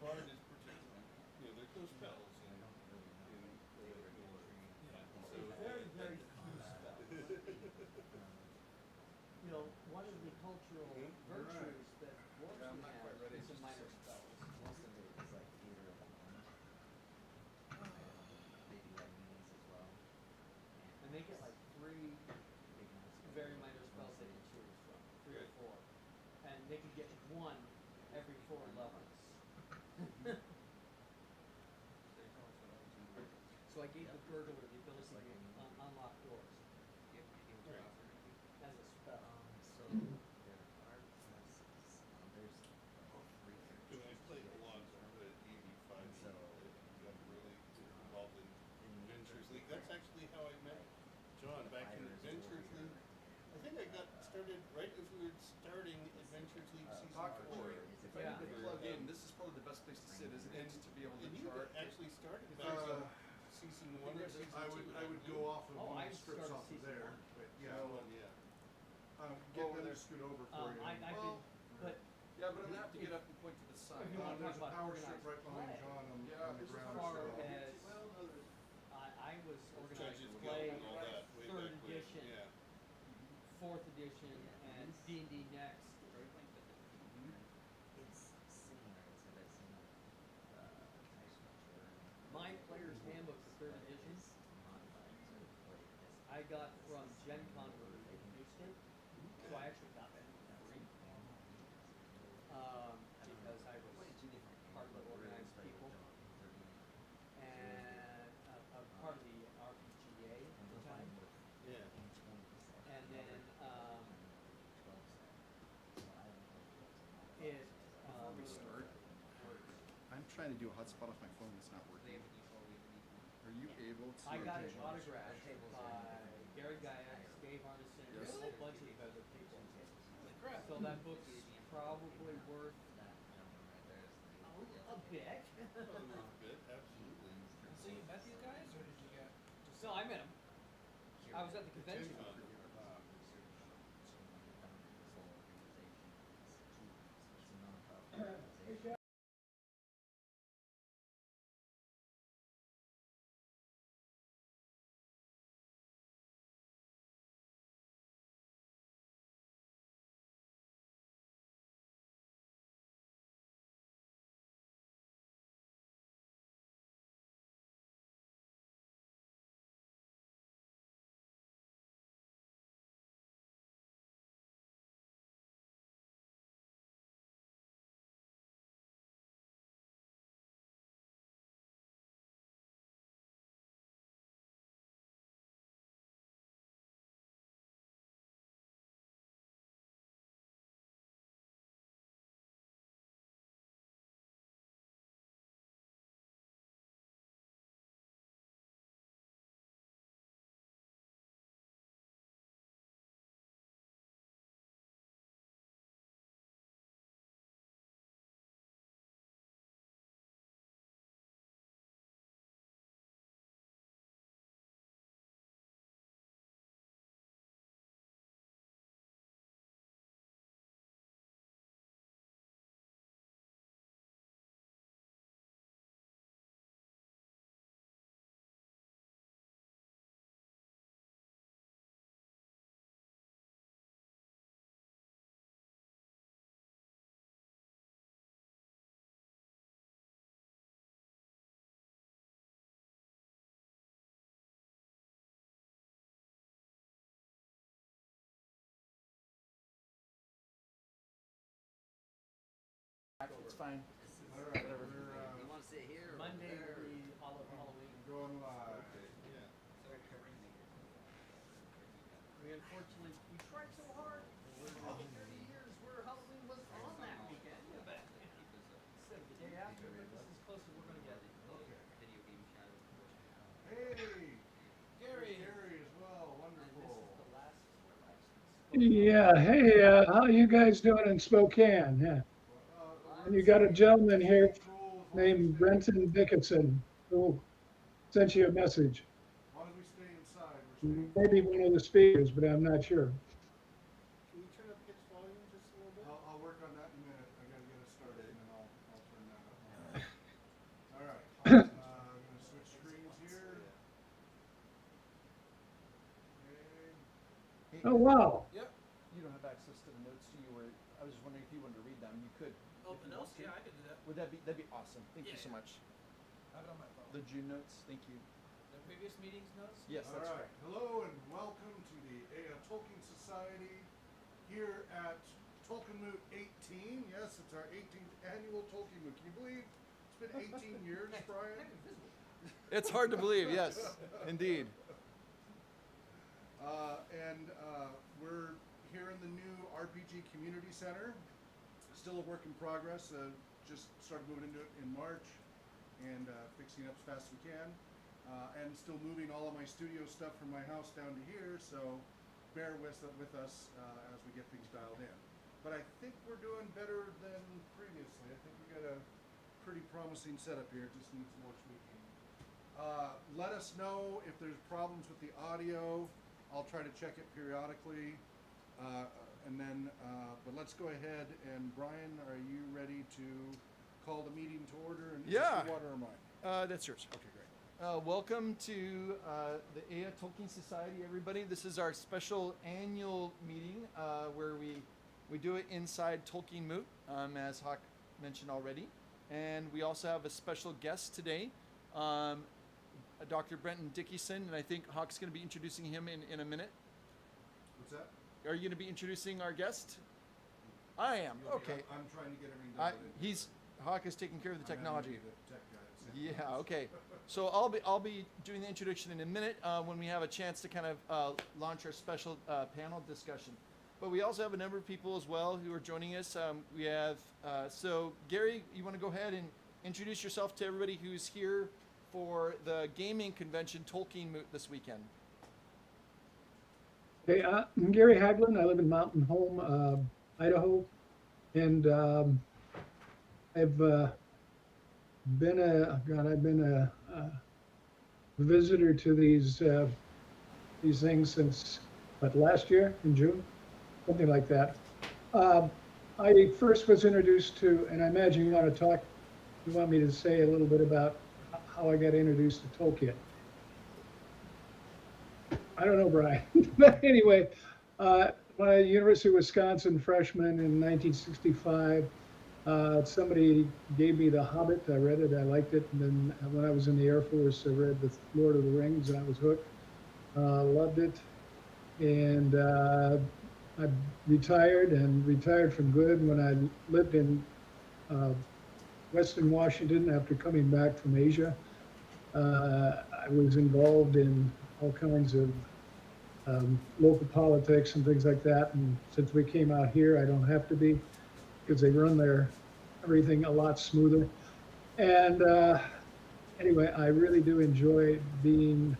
bard is particular. There's those spells, and so very, very few spells. One of the cultural virtues that dwarves have is the minor spells. Most of it is like theater of the mind. They do like meetings as well. And they get like 3 very minor spells they can choose from, 3 or 4. And they can get 1 every 4 levels. So I gave the burglar the ability to unlock doors as a spell. So there are classes. There's 3 Because I played a lot at 85, so got really involved in Adventures League. That's actually how I met John back in Adventures League. I think I got started right as we were starting Adventures League season 4. If I need to plug in, this is probably the best place to sit, isn't it? To be able to And you chart. actually started back in season 1 or season 2. I would go off of one I of the strips started off of season there, 1. but Yeah, get them to scoot over for you. I Well, did, but Yeah, but I'm gonna have to get up and point to the side. If you want to There's talk a about power strip organized right behind play, John on Yeah, the as ground. far so- as I was organized Judges play, Guild and all that way 3rd back when. edition, Yeah. 4th edition, and D&D next. it's similar to the same type structure. My player's handbook for 3rd edition, Is modified to play this. I got from Gen Con where they produced it, so I actually got that for free. Because I was part of the organized people and part of the RPGA at the time. Yeah. And then Before we start, I'm trying to do a hotspot off my phone that's not working. Are you able to? I got it autographed by Gary Gygax, Dave Arneson, and a whole bunch of other people. So that book's probably worth a bit. A little bit, absolutely. So you met these guys, or did you get? No, I met him. I was at the convention. Gen Con. It's fine. All right, You want to sit here or Monday there? will be Halloween. going live. Yeah. We unfortunately, we tried so hard for 30 years where Halloween was on that weekend. But instead of the day after, but this is close as we're going to get. Hey, Gary. Gary as well. And this Wonderful. is the last. Yeah, hey, how you guys doing in Spokane? Yeah. And you got a gentleman here named Brenton Dickieson who sent you a message. As long as we stay inside, we're staying. Maybe one of the speakers, but I'm not sure. Can you turn up pitch volume just a little bit? I'll work on that in a minute. I gotta get us started and then I'll turn that up. wow. Yep. You don't have access to the notes, do you? Or I was just wondering if you wanted to read them. You could. Oh, if the you notes? want to. Yeah, I could do that. That'd be awesome. Thank you so Yeah. much. I have it on my phone. The June notes. Thank you. The previous meeting's notes? Yes, All that's right. right. Hello and welcome to the Ea Tolkien Society here at TolkienMoot 18. Yes, it's our 18th annual TolkienMoot. Can you believe it's been 18 years, Brian? It's hard to believe. Yes, indeed. We're here in the new RPG Community Center. Still a work in progress. Just started moving into it in March and fixing it up as fast as we can. And still moving all of my studio stuff from my house down to here, so bear with us as we get things dialed in. But I think we're doing better than previously. I think we got a pretty promising setup here. It just needs more tweaking. Let us know if there's problems with the audio. I'll try to check it periodically. But let's go ahead and Brian, are you ready to call the meeting to order? And is this Yeah. your water or mine? That's yours. Okay, great. Welcome to the Ea Tolkien Society, everybody. This is our special annual meeting where we do it inside TolkienMoot, as Hawk mentioned already. And we also have a special guest today, Dr. Brenton Dickieson, and I think Hawk's going to be introducing him in a minute. What's that? Are you going to be introducing our guest? I am. Okay. I'm trying to get everything done. Hawk is taking care of the technology. The tech guy. Yeah, okay. So I'll be doing the introduction in a minute when we have a chance to kind of launch our special panel discussion. But we also have a number of people as well who are joining us. We have so Gary, you want to go ahead and introduce yourself to everybody who's here for the gaming convention TolkienMoot this weekend. Okay, I'm Gary Haglund. I live in Mountain Home, Idaho, and I've been a visitor to these things since last year in June, something like that. I first was introduced to, and I imagine you want me to say a little bit about how I got introduced to Tolkien. I don't know, Brian. But anyway, when I University of Wisconsin freshman in 1965, somebody gave me The Hobbit. I read it, I liked it, and then when I was in the Air Force, I read The Lord of the Rings, and I was hooked. Loved it, and I retired from good when I lived in Western Washington after coming back from Asia. I was involved in all kinds of local politics and things like that. And since we came out here, I don't have to be because they run everything a lot smoother. And anyway, I really do enjoy being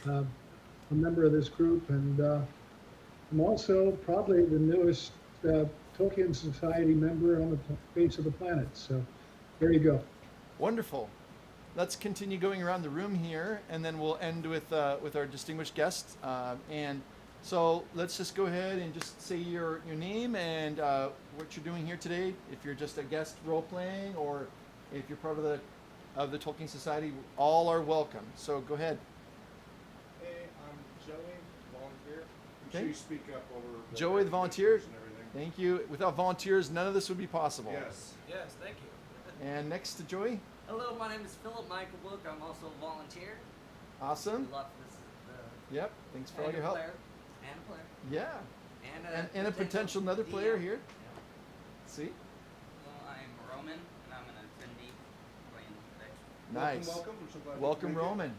a member of this group. And I'm also probably the newest Tolkien Society member on the face of the planet. So there you go. Wonderful. Let's continue going around the room here, and then we'll end with our distinguished guest. And so let's just go ahead and just say your name and what you're doing here today. If you're just a guest role playing, or if you're part of the Tolkien Society, all are welcome. So go ahead. Hey, I'm Joey, volunteer. Okay. Make sure you speak up over Joey, the volunteer. and everything. Thank you. Without volunteers, none of this would be possible. Yes. Yes, thank you. And next to Joey. Hello, my name is Philip Michael Book. I'm also a volunteer. Awesome. Love this. Yep. Thanks for all your help. And a player. Yeah. And a potential another player DM. here. Yeah. See? Well, I'm Roman, and I'm an attendee playing today. Nice. Welcome. We're so glad Welcome, you could make it. Roman.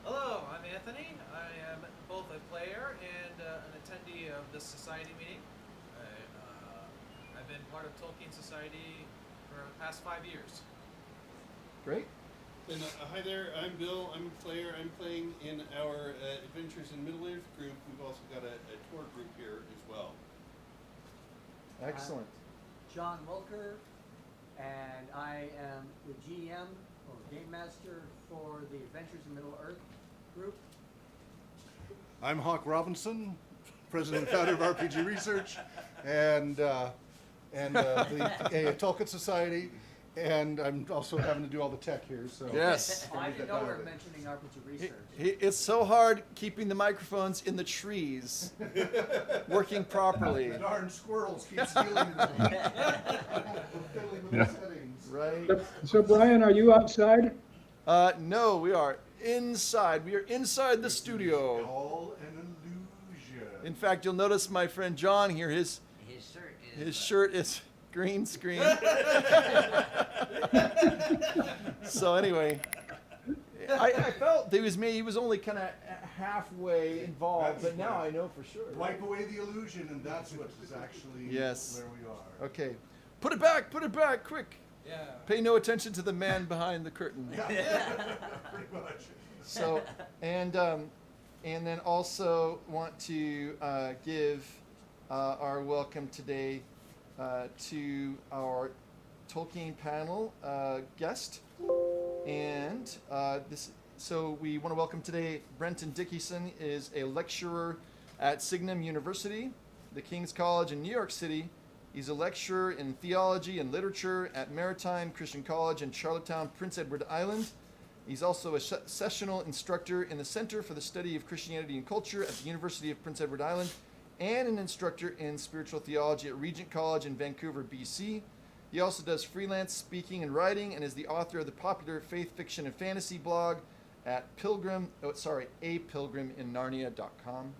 Hello, I'm Anthony. I am both a player and an attendee of this society meeting. I've been part of Tolkien Society for the past 5 years. Great. And hi there, I'm Bill. I'm a player. I'm playing in our Adventures in Middle-earth group. We've also got a tour group here as well. Excellent. John Wilker, and I am the GM or Game Master for the Adventures in Middle-earth group. I'm Hawk Robinson, president and founder of RPG Research and the Ea Tolkien Society. And I'm also having to do all the tech here, so. Yes. Oh, I Need didn't that know we were dialed in. mentioning RPG research. It's so hard keeping the microphones in the trees, working properly. The darn squirrels keep stealing them. Fiddling with the settings. Right? So Brian, are you outside? No, we are inside. We are inside the studio. All an illusion. In fact, you'll notice my friend John here, his shirt is green screen. So anyway, I felt that he was only kind of halfway involved, but now I know for sure. Wipe away the illusion, and that's what is actually Yes. where we are. Okay, put it back, quick. Yeah. Pay no attention to the man behind the curtain. Pretty much. So, and then also want to give our welcome today to our Tolkien panel guest, and so we want to welcome today Brenton Dickieson is a lecturer at Signum University, the King's College in New York City. He's a lecturer in theology and literature at Maritime Christian College in Charlottetown, Prince Edward Island. He's also a sessional instructor in the Center for the Study of Christianity and Culture at the University of Prince Edward Island, and an instructor in spiritual theology at Regent College in Vancouver, BC. He also does freelance speaking and writing and is the author of the popular faith fiction and fantasy blog at apilgriminarnia.com.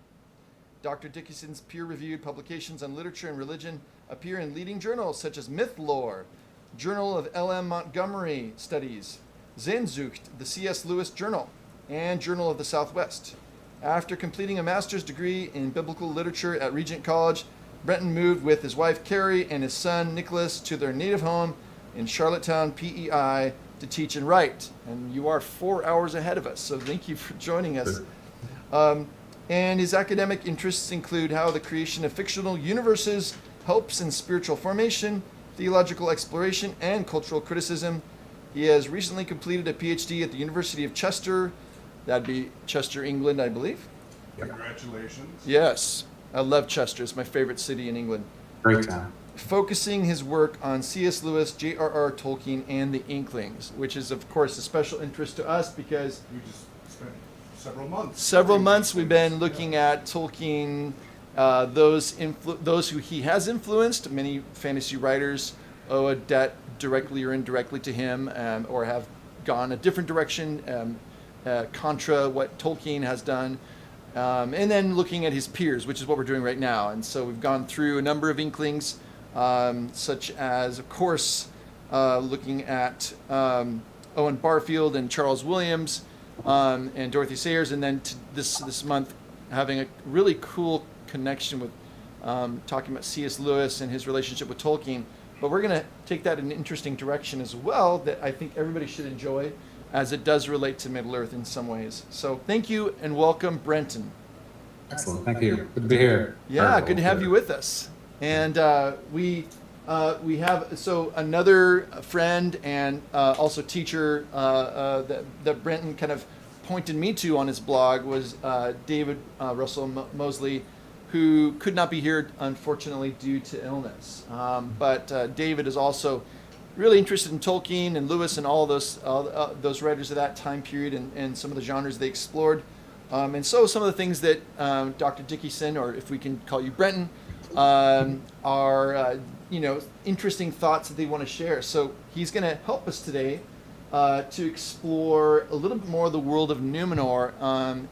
Dr. Dickieson's peer-reviewed publications on literature and religion appear in leading journals such as Mythlore, Journal of L.M. Montgomery Studies, Sehnsucht, the C.S. Lewis Journal, and Journal of the Southwest. After completing a master's degree in biblical literature at Regent College, Brenton moved with his wife Carrie and his son Nicholas to their native home in Charlottetown, PEI, to teach and write. And you are 4 hours ahead of us, so thank you for joining us. And his academic interests include how the creation of fictional universes helps in spiritual formation, theological exploration, and cultural criticism. He has recently completed a PhD at the University of Chester. That'd be Chester, England, I believe. Congratulations. Yes, I love Chester. It's my favorite city in England. Great time. Focusing his work on C.S. Lewis, J.r.r. Tolkien, and the Inklings, which is, of course, a special interest to us because We just spent several months. several months we've been looking at Tolkien, those who he has influenced. Many fantasy writers owe a debt directly or indirectly to him, or have gone a different direction, contra what Tolkien has done. And then looking at his peers, which is what we're doing right now. And so we've gone through a number of Inklings, such as, of course, looking at Owen Barfield and Charles Williams, and Dorothy Sayers, and then this month having a really cool connection with talking about C.S. Lewis and his relationship with Tolkien. But we're going to take that in an interesting direction as well that I think everybody should enjoy, as it does relate to Middle-earth in some ways. So thank you and welcome, Brenton. Excellent. Thank you. Good to be here. Yeah, good to have you with us. And we have another friend and also teacher that Brenton kind of pointed me to on his blog was David Russell Mosley, who could not be here, unfortunately, due to illness. But David is also really interested in Tolkien and Lewis and all those writers of that time period and some of the genres they explored. And so some of the things that Dr. Dickieson, or if we can call you Brenton, are interesting thoughts that they want to share. So he's going to help us today to explore a little bit more of the world of Numenor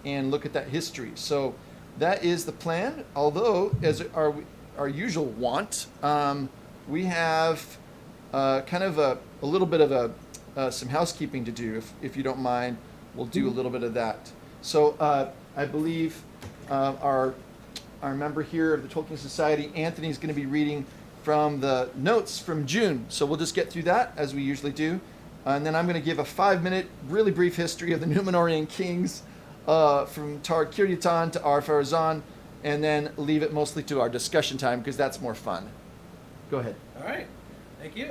and look at that history. So that is the plan. Although, as our usual want, we have kind of a little bit of some housekeeping to do. If you don't mind, we'll do a little bit of that. So I believe our member here of the Tolkien Society, Anthony, is going to be reading from the notes from June. So we'll just get through that as we usually do. And then I'm going to give a 5-minute, really brief history of the Numenorian kings from Tar Kiryatan to Ar-Pharazôn, and then leave it mostly to our discussion time because that's more fun. Go ahead. All right. Thank you.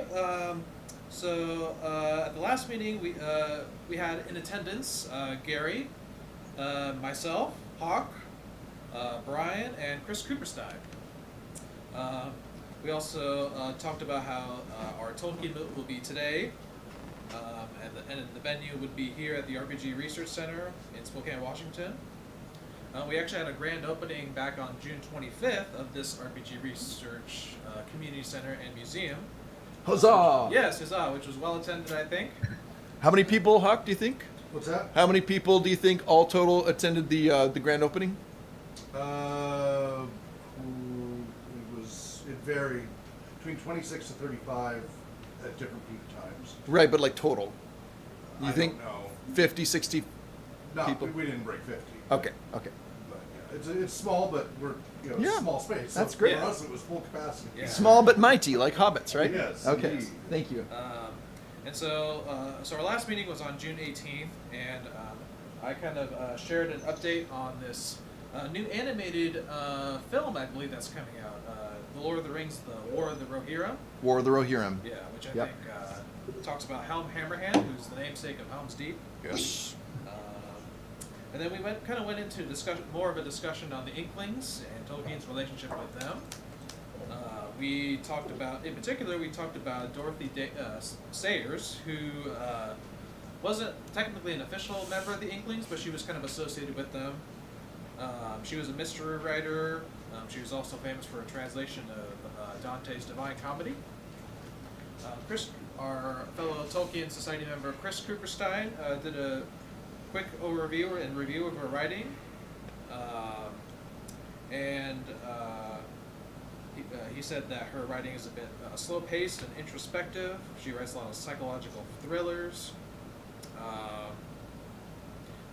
So at the last meeting, we had in attendance Gary, myself, Hawk, Brian, and Chris Cooperstein. We also talked about how our TolkienMoot will be today, and the venue would be here at the RPG Research Center in Spokane, Washington. We actually had a grand opening back on June 25th of this RPG Research Community Center and Museum. Huzzah! Yes, huzzah, which was well attended, I think. How many people, Huck, do you think? What's that? How many people do you think all total attended the grand opening? It varied between 26 to 35 at different peak times. Right, but like total. You I think don't know. 50, 60 No, people? we didn't break 50. Okay. But yeah, it's small, but we're it's Yeah, a small space. that's so great. For us, it was full capacity. Yeah. Small but mighty, like hobbits, right? Yes, Okay, indeed. thank you. And so our last meeting was on June 18th, and I kind of shared an update on this new animated film, I believe that's coming out. The Lord of the Rings, The War of the Rohirrim. War of the Rohirrim. Yeah, which I Yep. think talks about Helm Hammerhand, who's the namesake of Helm's Deep. Yes. And then we went into more of a discussion on the Inklings and Tolkien's relationship with them. We talked about Dorothy Sayers, who wasn't technically an official member of the Inklings, but she was kind of associated with them. She was a mystery writer. She was also famous for a translation of Dante's Divine Comedy. Our fellow Tolkien Society member Chris Cooperstein did a quick overview and review of her writing, and he said that her writing is a bit slow-paced and introspective. She writes a lot of psychological thrillers.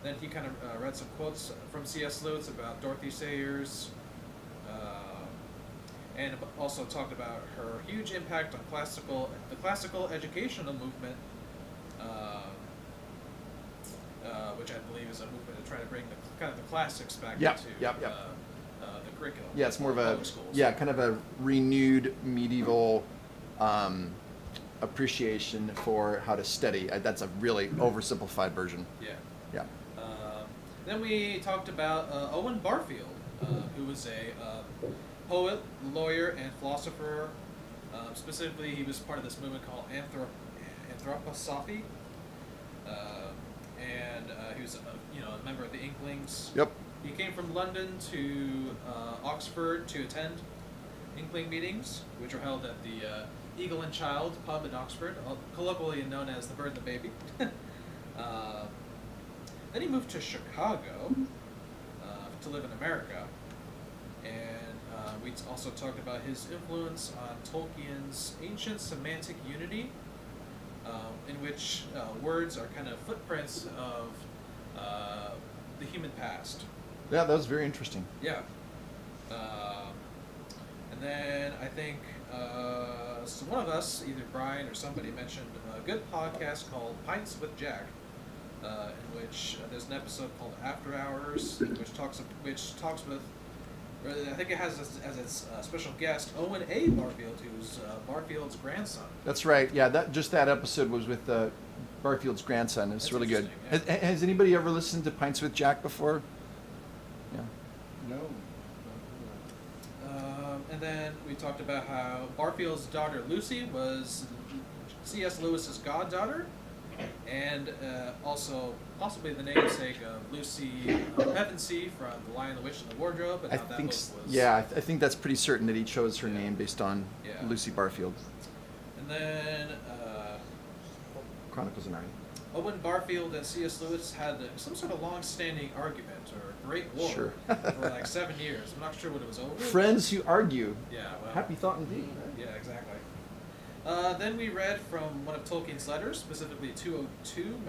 Then he kind of read some quotes from C.S. Lewis about Dorothy Sayers, and also talked about her huge impact on the classical educational movement, which I believe is a movement to try to bring the classics back into the curriculum. Yeah, it's more of a public schools. kind of a renewed medieval appreciation for how to study. That's a really oversimplified version. Yeah. Yeah. Then we talked about Owen Barfield, who was a poet, lawyer, and philosopher. Specifically, he was part of this movement called Anthroposophy, and he was a member of the Inklings. Yep. He came from London to Oxford to attend Inkling meetings, which are held at the Eagle and Child pub in Oxford, colloquially known as the Bird and the Baby. Then he moved to Chicago to live in America, and we also talked about his influence on Tolkien's ancient semantic unity, in which words are kind of footprints of the human past. Yeah, that was very interesting. Yeah. And then I think so one of us, either Brian or somebody, mentioned a good podcast called Pints with Jack, in which there's an episode called After Hours, which talks with, or I think it has as its special guest Owen A. Barfield, who's Barfield's grandson. That's right. Yeah, that episode was with Barfield's grandson. It's That's really good. interesting, Has anybody ever listened to Pints with Jack before? Yeah. No. And then we talked about how Barfield's daughter Lucy was C.S. Lewis's goddaughter, and also possibly the namesake of Lucy Pevensey from The Lion, the Witch, and the Wardrobe. And I how that think book was. I think that's pretty certain that he chose her Yeah. name based on Yeah. Lucy Barfield. And then Chronicles of Narnia. Owen Barfield and C.S. Lewis had some sort of long-standing argument or great war Sure. for like 7 years. I'm not sure what it was over. Friends who argue. Yeah. Well, Happy thought indeed. Yeah, exactly. Then we read from one of Tolkien's letters, specifically 202,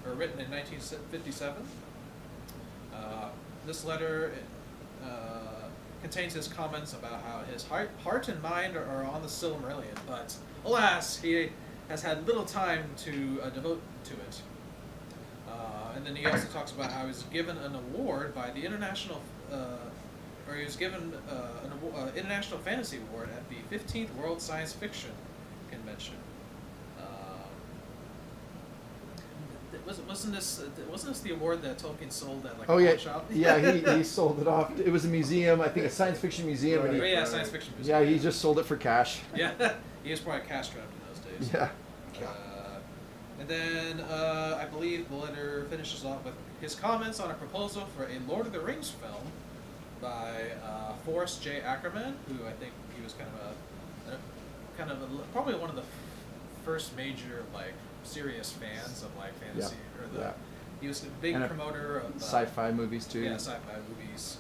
or written in 1957. This letter contains his comments about how his heart and mind are on the Silmarillion, but alas, he has had little time to devote to it. And then he also talks about how he was given an award by the International International Fantasy Award at the 15th World Science Fiction Convention. Was wasn't this the award that Tolkien sold at like Oh a yeah, pawn shop? yeah. He sold it off. It was a museum, I think a science fiction museum. Right. And Oh, he, yeah, science fiction music. yeah, he just sold it for cash. Yeah, he was probably cash strapped in those days. Yeah. And then I believe the letter finishes off with his comments on a proposal for a Lord of the Rings film by Forrest J. Ackerman, who I think he was probably one of the first major like serious fans of like fantasy Yeah. He was a big And promoter of Sci-fi movies too. Yeah, sci-fi movies.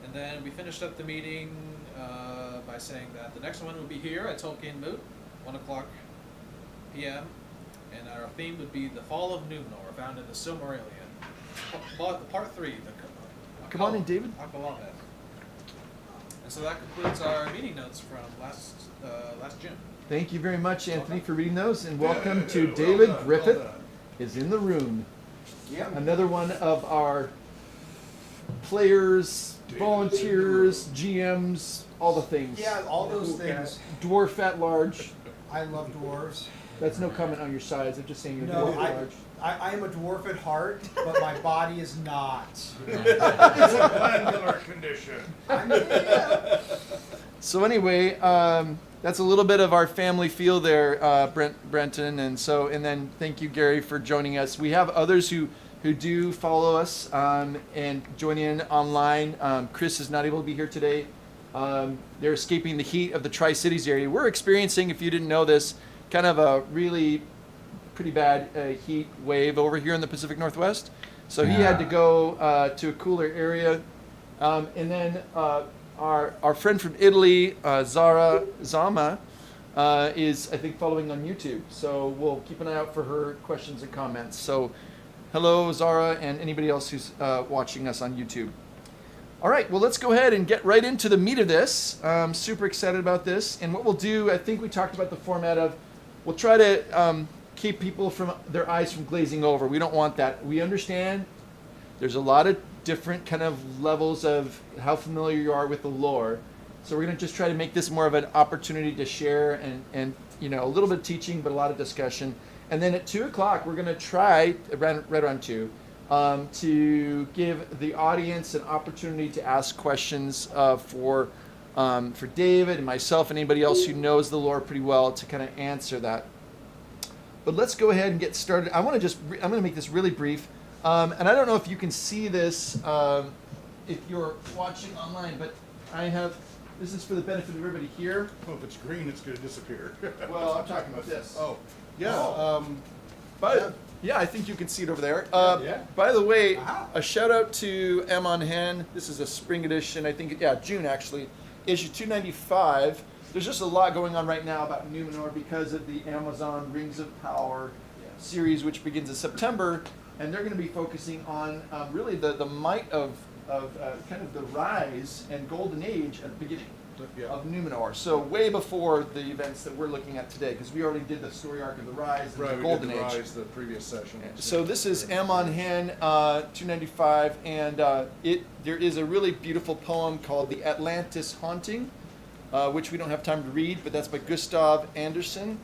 And then we finished up the meeting by saying that the next one would be here at TolkienMoot, 1:00 p.m. And our theme would be the Fall of Numenor, found in the Silmarillion. Part 3. Come on in, David. Aqualabeth. And so that concludes our meeting notes from last June. Thank you very much, Anthony, for reading those, and welcome to David Griffith is in the room. Yep. Another one of our players, volunteers, GMs, all the things. Yeah, all those things. Dwarf at large. I love dwarves. That's no comment on your size. I'm just saying you're No, dwarf at large. I am a dwarf at heart, but my body is not. It's a glandular condition. I mean, yeah. So anyway, that's a little bit of our family feel there, Brenton, and then thank you, Gary, for joining us. We have others who do follow us and join in online. Chris is not able to be here today. They're escaping the heat of the Tri-Cities area. We're experiencing, if you didn't know this, kind of a really pretty bad heat wave over here in the Pacific Northwest. So he had to go to a cooler area. And then our friend from Italy, Zama, is, I think, following on YouTube. So we'll keep an eye out for her questions and comments. So hello, Zara, and anybody else who's watching us on YouTube. All right, well, let's go ahead and get right into the meat of this. I'm super excited about this. And what we'll do, I think we talked about the format of, we'll try to keep people from their eyes from glazing over. We don't want that. We understand there's a lot of different kind of levels of how familiar you are with the lore. So we're going to just try to make this more of an opportunity to share and a little bit of teaching, but a lot of discussion. And then at 2 o'clock, we're going to try, right around 2, to give the audience an opportunity to ask questions for David and myself and anybody else who knows the lore pretty well to kind of answer that. But let's go ahead and get started. I'm going to make this really brief. And I don't know if you can see this if you're watching online, but this is for the benefit of everybody here. Oh, if it's green, it's going to disappear. Well, I'm talking about this. Oh, yeah. Yeah, I think you can see it over there. Yeah. By the way, Wow. a shout out to M on Hand. This is a spring edition, I think, June actually, issue 295. There's just a lot going on right now about Numenor because of the Amazon Rings of Power series, which begins in September, and they're going to be focusing on really the might of kind of the rise and golden age at the beginning of Numenor. So way before the events that we're looking at today, because we already did the story arc of the rise and the golden we did the age. Rise the previous session. So this is M on Hand 295, and there is a really beautiful poem called "The Atlantis Haunting," which we don't have time to read, but that's by Gustav Anderson,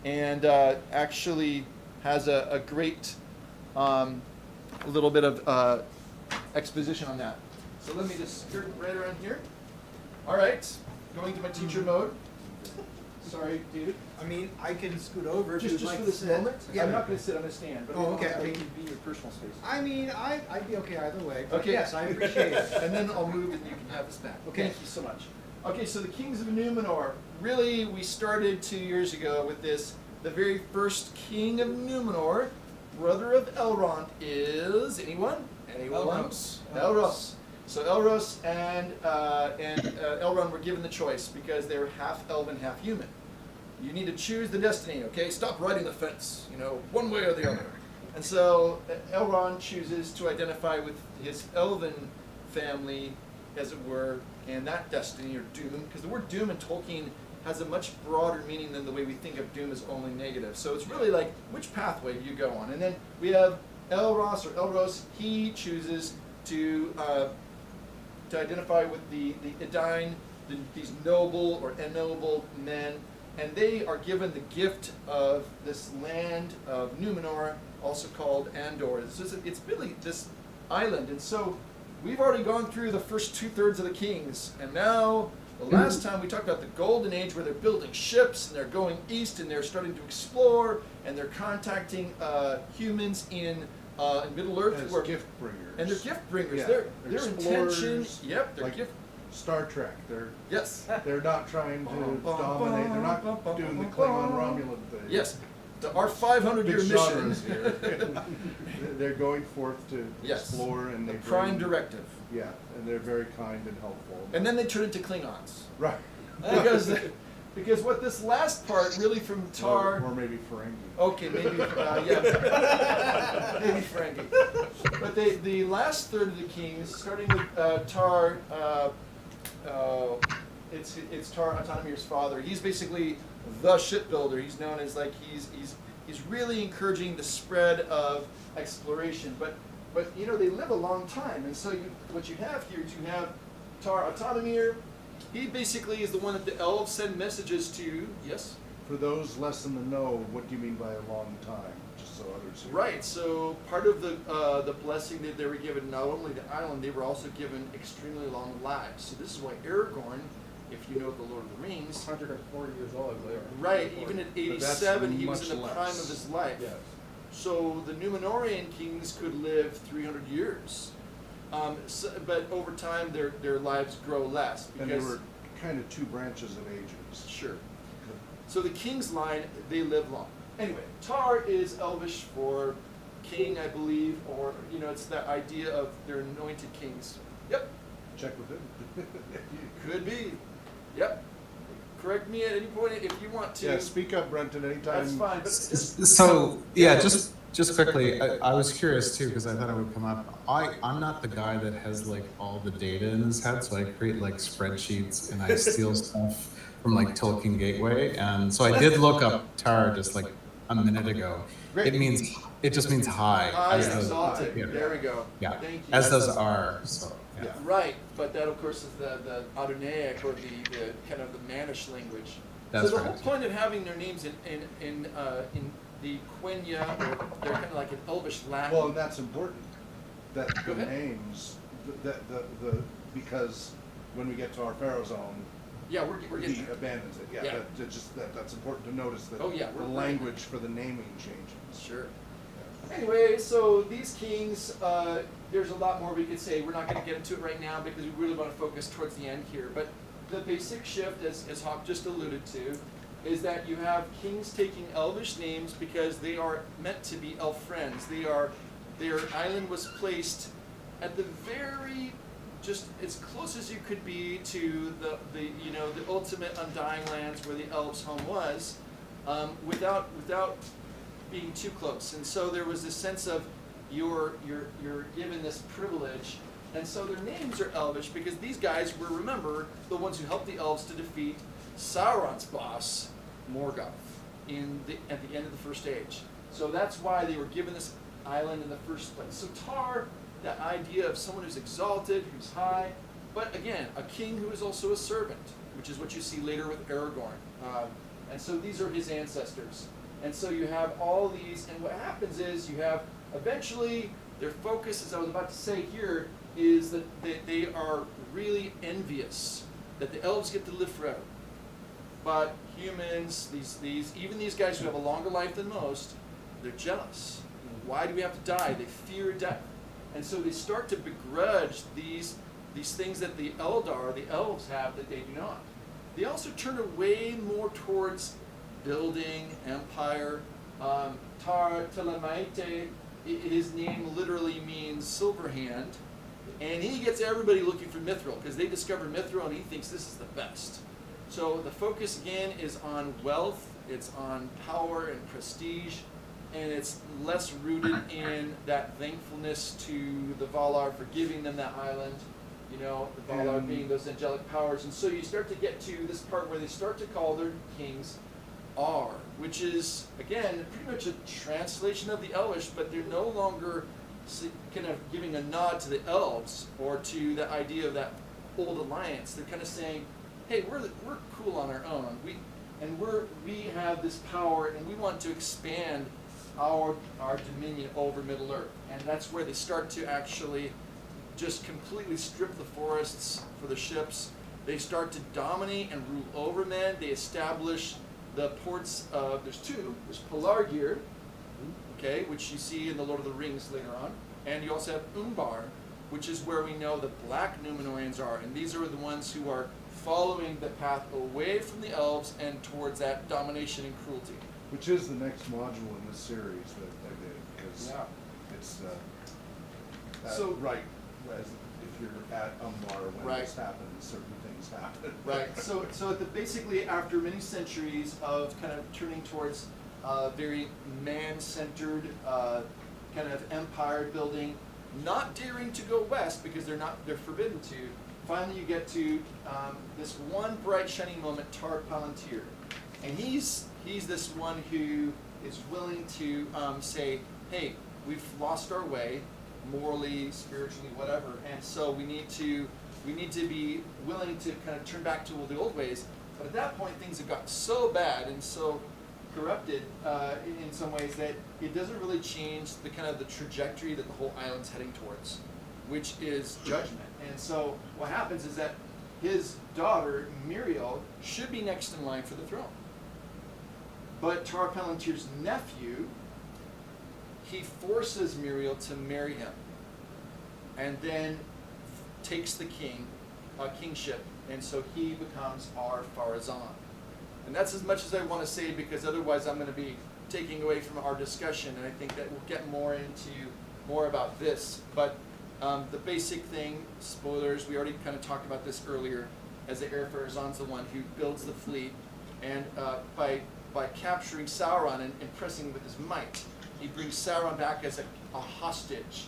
and actually has a great little bit of exposition on that. So let me just skirt right around here. All right, going to my teacher mode. Sorry, dude. I mean, I can scoot over if Just you'd like for to this sit. moment. Yeah. I'm not going to sit on a stand, but Oh, okay. I can be your personal space. I mean, I'd be okay either way. But Okay. yes, I appreciate it. And then I'll move and you can have this back. Okay. Thank you so much. Okay, so the Kings of Numenor. Really, we started 2 years ago with this. The very first king of Numenor, brother of Elrond, is anyone? Elros. Elros. So Elros and Elrond were given the choice because they're half elven, half human. You need to choose the destiny, okay? Stop riding the fence, one way or the other. And so Elrond chooses to identify with his elven family, as it were, and that destiny or doom, because the word doom in Tolkien has a much broader meaning than the way we think of doom as only negative. So it's really like, which pathway do you go on? And then we have Elros. He chooses to identify with the Edain, these noble or ennoble men, and they are given the gift of this land of Numenor, also called Andor. It's really this island, and so we've already gone through the first 2/3 of the kings, and now the last time we talked about the Golden Age, where they're building ships and they're going east and they're starting to explore and they're contacting humans in Middle Earth, As gift bringers. and they're gift bringers. Yeah, Their they're intention, explorers, yep, they're like gift. Star Trek. Yes. They're not trying to dominate. They're not doing the Klingon Romulan thing. Yes. Our 500-year Big mission. genres here. They're going forth to Yes. explore, and The they prime bring- directive. Yeah, and they're very kind and helpful. And then they turn into Klingons. Right. Because what this last part really from Tar. Or maybe Ferengi. Okay, maybe, yeah. Maybe Ferengi. But the last third of the kings, starting with Tar, it's Tar Autonomir's father. He's basically the shipbuilder. He's known as like he's really encouraging the spread of exploration. But you know, they live a long time, and so what you have here is you have Tar Autonomir. He basically is the one that the elves send messages to. Yes? For those less in the know, what do you mean by a long time? Just so others hear. Right, so part of the blessing that they were given, not only the island, they were also given extremely long lives. So this is why Aragorn, if you know the Lord of the Rings, 140 years old. right, even at 87, he was much in the less. prime of his life. Yes. So the Numenorian kings could live 300 years. But over time, their lives grow less. Because, And there were kind of two branches of ages. Sure. So the king's line, they live long. Anyway, Tar is Elvish for king, I believe, or, you know, it's that idea of their anointed kings. Yep, Check with him. could be. Yep. Correct me at any point if you want to. Yeah, speak up, Brenton, anytime. That's fine. But just, So yeah, just quickly, I was curious too because I thought it would come up. I'm not the guy that has like all the data in his head, so I create like spreadsheets and I steal stuff from like Tolkien Gateway, and so I did look up Tar just like a minute ago. Great. It just means high. I as does- exalted. yeah. There we go. Yeah, Thank you. as does R. So yeah. Right, but that of course is the Adonaic or the kind of the Mannish language. That's so the whole correct. point of having their names in the Quenya, or they're kind of like an Elvish Latin. Well, and that's important, that Go the ahead. names, because when we get to our Pharaoh zone, Yeah, we're he getting. abandons it. Yeah, Yeah. that's important to notice that Oh, yeah, the we're- language for the naming changes. Sure. Anyway, so these kings, there's a lot more we could say. We're not going to get into it right now because we really want to focus towards the end here. But the basic shift, as Hawk just alluded to, is that you have kings taking Elvish names because they are meant to be elf friends. Their island was placed at the very, just as close as you could be to the ultimate undying lands where the elves' home was, without being too close. And so there was this sense of you're given this privilege. And so their names are Elvish because these guys were, remember, the ones who helped the elves to defeat Sauron's boss, Morgoth, at the end of the First Age. So that's why they were given this island in the first place. So Tar, that idea of someone who's exalted, who's high, but again, a king who is also a servant, which is what you see later with Aragorn. And so these are his ancestors. And so you have all these, and what happens is you have, eventually, their focus, as I was about to say here, is that they are really envious that the elves get to live forever. But humans, even these guys who have a longer life than most, they're jealous. Why do we have to die? They fear death. And so they start to begrudge these things that the Eldar, the elves, have that they do not. They also turn away more towards building, empire. Tar Telemaite, his name literally means silver hand. And he gets everybody looking for Mithril because they discover Mithril and he thinks this is the best. So the focus again is on wealth, it's on power and prestige, and it's less rooted in that thankfulness to the Valar for giving them that island, the Valar being those angelic powers. And so you start to get to this part where they start to call their kings R, which is, again, pretty much a translation of the Elvish, but they're no longer kind of giving a nod to the elves or to the idea of that old alliance. They're kind of saying, hey, we're cool on our own. and we have this power, and we want to expand our dominion over Middle Earth. And that's where they start to actually just completely strip the forests for the ships. They start to dominate and rule over men. They establish the ports of, there's two, there's Pelargir, okay, which you see in the Lord of the Rings later on, and you also have Umbar, which is where we know the black Numenorians are, and these are the ones who are following the path away from the elves and towards that domination and cruelty. Which is the next module in this series that I did, because Yeah. it's So- right, as if you're at Umbar when Right. this happens, certain things happen. Right. So basically, after many centuries of kind of turning towards very man-centered kind of empire building, not daring to go west because they're forbidden to. Finally, you get to this one bright shining moment, Tar Palantir, and he's this one who is willing to say, hey, we've lost our way, morally, spiritually, whatever, and so we need to be willing to kind of turn back to the old ways. But at that point, things have gotten so bad and so corrupted in some ways that it doesn't really change the kind of the trajectory that the whole island's heading towards, which is judgment. And so what happens is that his daughter, Muriel, should be next in line for the throne. But Tar Palantir's nephew, he forces Muriel to marry him, and then takes the kingship, and so he becomes our Pharazôn. And that's as much as I want to say, because otherwise I'm going to be taking away from our discussion, and I think that we'll get more about this. But the basic thing, spoilers, we already kind of talked about this earlier, as the heir Pharazôn's the one who builds the fleet, and by capturing Sauron and impressing him with his might, he brings Sauron back as a hostage.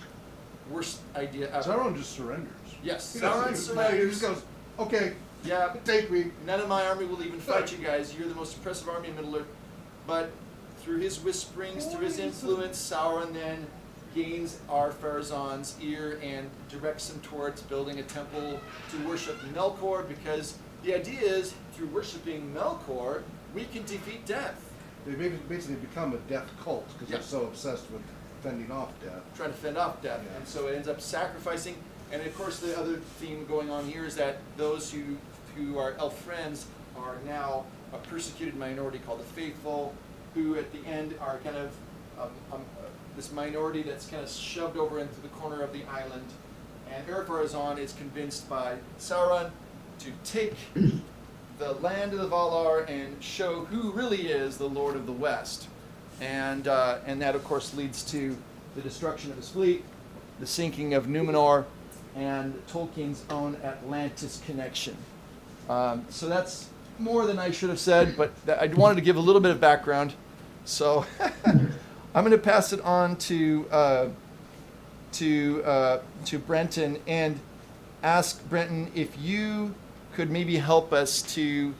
Worst idea ever. Sauron just surrenders. Yes, He Sauron doesn't even- surrenders. He just goes, okay, Yeah, take me. none of my army will even fight you guys. You're the most impressive army in Middle Earth. But through his whisperings, through his influence, Sauron then gains our Pharazôn's ear and directs him towards building a temple to worship Melkor, because the idea is, through worshiping Melkor, we can defeat death. They basically become a death cult because Yeah. they're so obsessed with fending off death. Trying to fend off death. Yeah. And so it ends up sacrificing. And of course, the other theme going on here is that those who are elf friends are now a persecuted minority called the Faithful, who at the end are kind of this minority that's kind of shoved over into the corner of the island. And Pharazôn is convinced by Sauron to take the land of the Valar and show who really is the Lord of the West. And that, of course, leads to the destruction of his fleet, the sinking of Numenor, and Tolkien's own Atlantis connection. So that's more than I should have said, but I wanted to give a little bit of background. So I'm going to pass it on to Brenton and ask Brenton if you could maybe help us to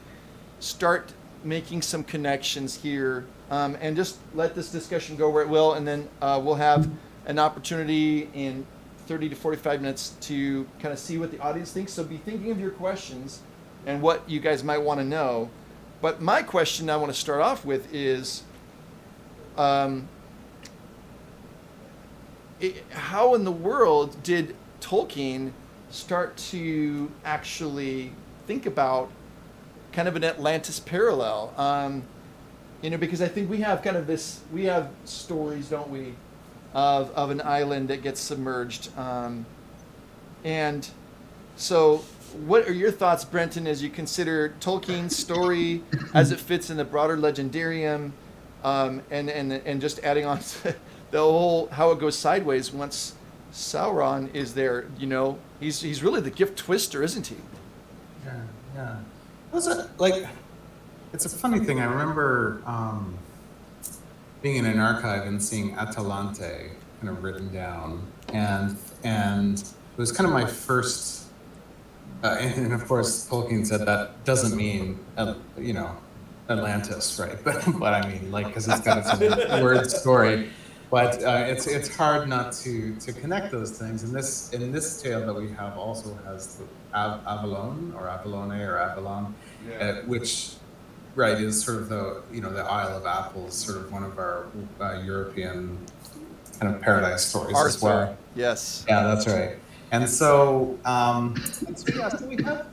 start making some connections here, and just let this discussion go where it will, and then we'll have an opportunity in 30 to 45 minutes to kind of see what the audience thinks. So be thinking of your questions and what you guys might want to know. But my question I want to start off with is, how in the world did Tolkien start to actually think about kind of an Atlantis parallel? Because I think we have kind of we have stories, don't we, of an island that gets submerged. And so what are your thoughts, Brenton, as you consider Tolkien's story as it fits in the broader legendarium, and just adding on to the whole how it goes sideways once Sauron is there? He's really the gift twister, isn't he? Yeah. It's a funny thing. I remember being in an archive and seeing Atalante kind of written down, and it was kind of my first. And of course, Tolkien said that doesn't mean Atlantis, right? But I mean, because it's got its word story. But it's hard not to connect those things. And this tale that we have also has the Avalon or Avalone or Avalon, which right, is sort of the the Isle of Apples, sort of one of our European kind of paradise stories as well. Arthur, yes. Yeah, that's right. And so, so we have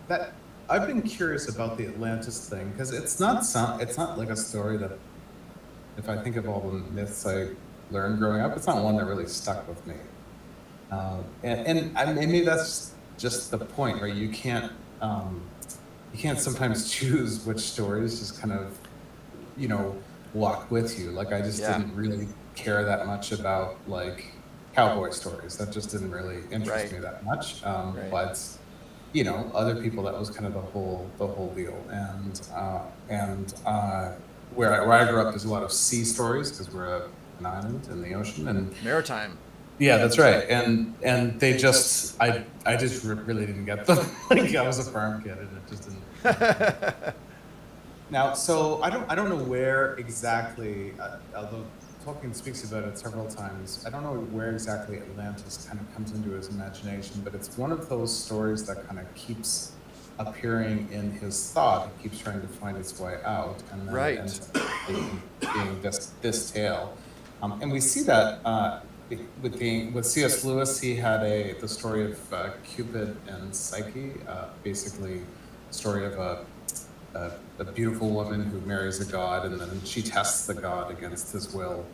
that. I've been curious about the Atlantis thing because it's not like a story that, if I think of all the myths I learned growing up, it's not one that really stuck with me. And maybe that's just the point, right? You can't sometimes choose which stories just kind of, walk with you. Like I just didn't really care that much about like cowboy stories. That just didn't really interest me that much. But other people, that was kind of the whole deal. And where I grew up, there's a lot of sea stories because we're an island in the ocean and maritime. Yeah, that's right. And they just, I just really didn't get them. Like I was a farm kid and it just didn't. Now, so I don't know where exactly, although Tolkien speaks about it several times, I don't know where exactly Atlantis kind of comes into his imagination, but it's one of those stories that kind of keeps appearing in his thought. It keeps trying to find its way out, and then it ends up being this tale. And we see that with C.S. Lewis. He had the story of Cupid and Psyche, basically a story of a beautiful woman who marries a god, and then she tests the god against his will,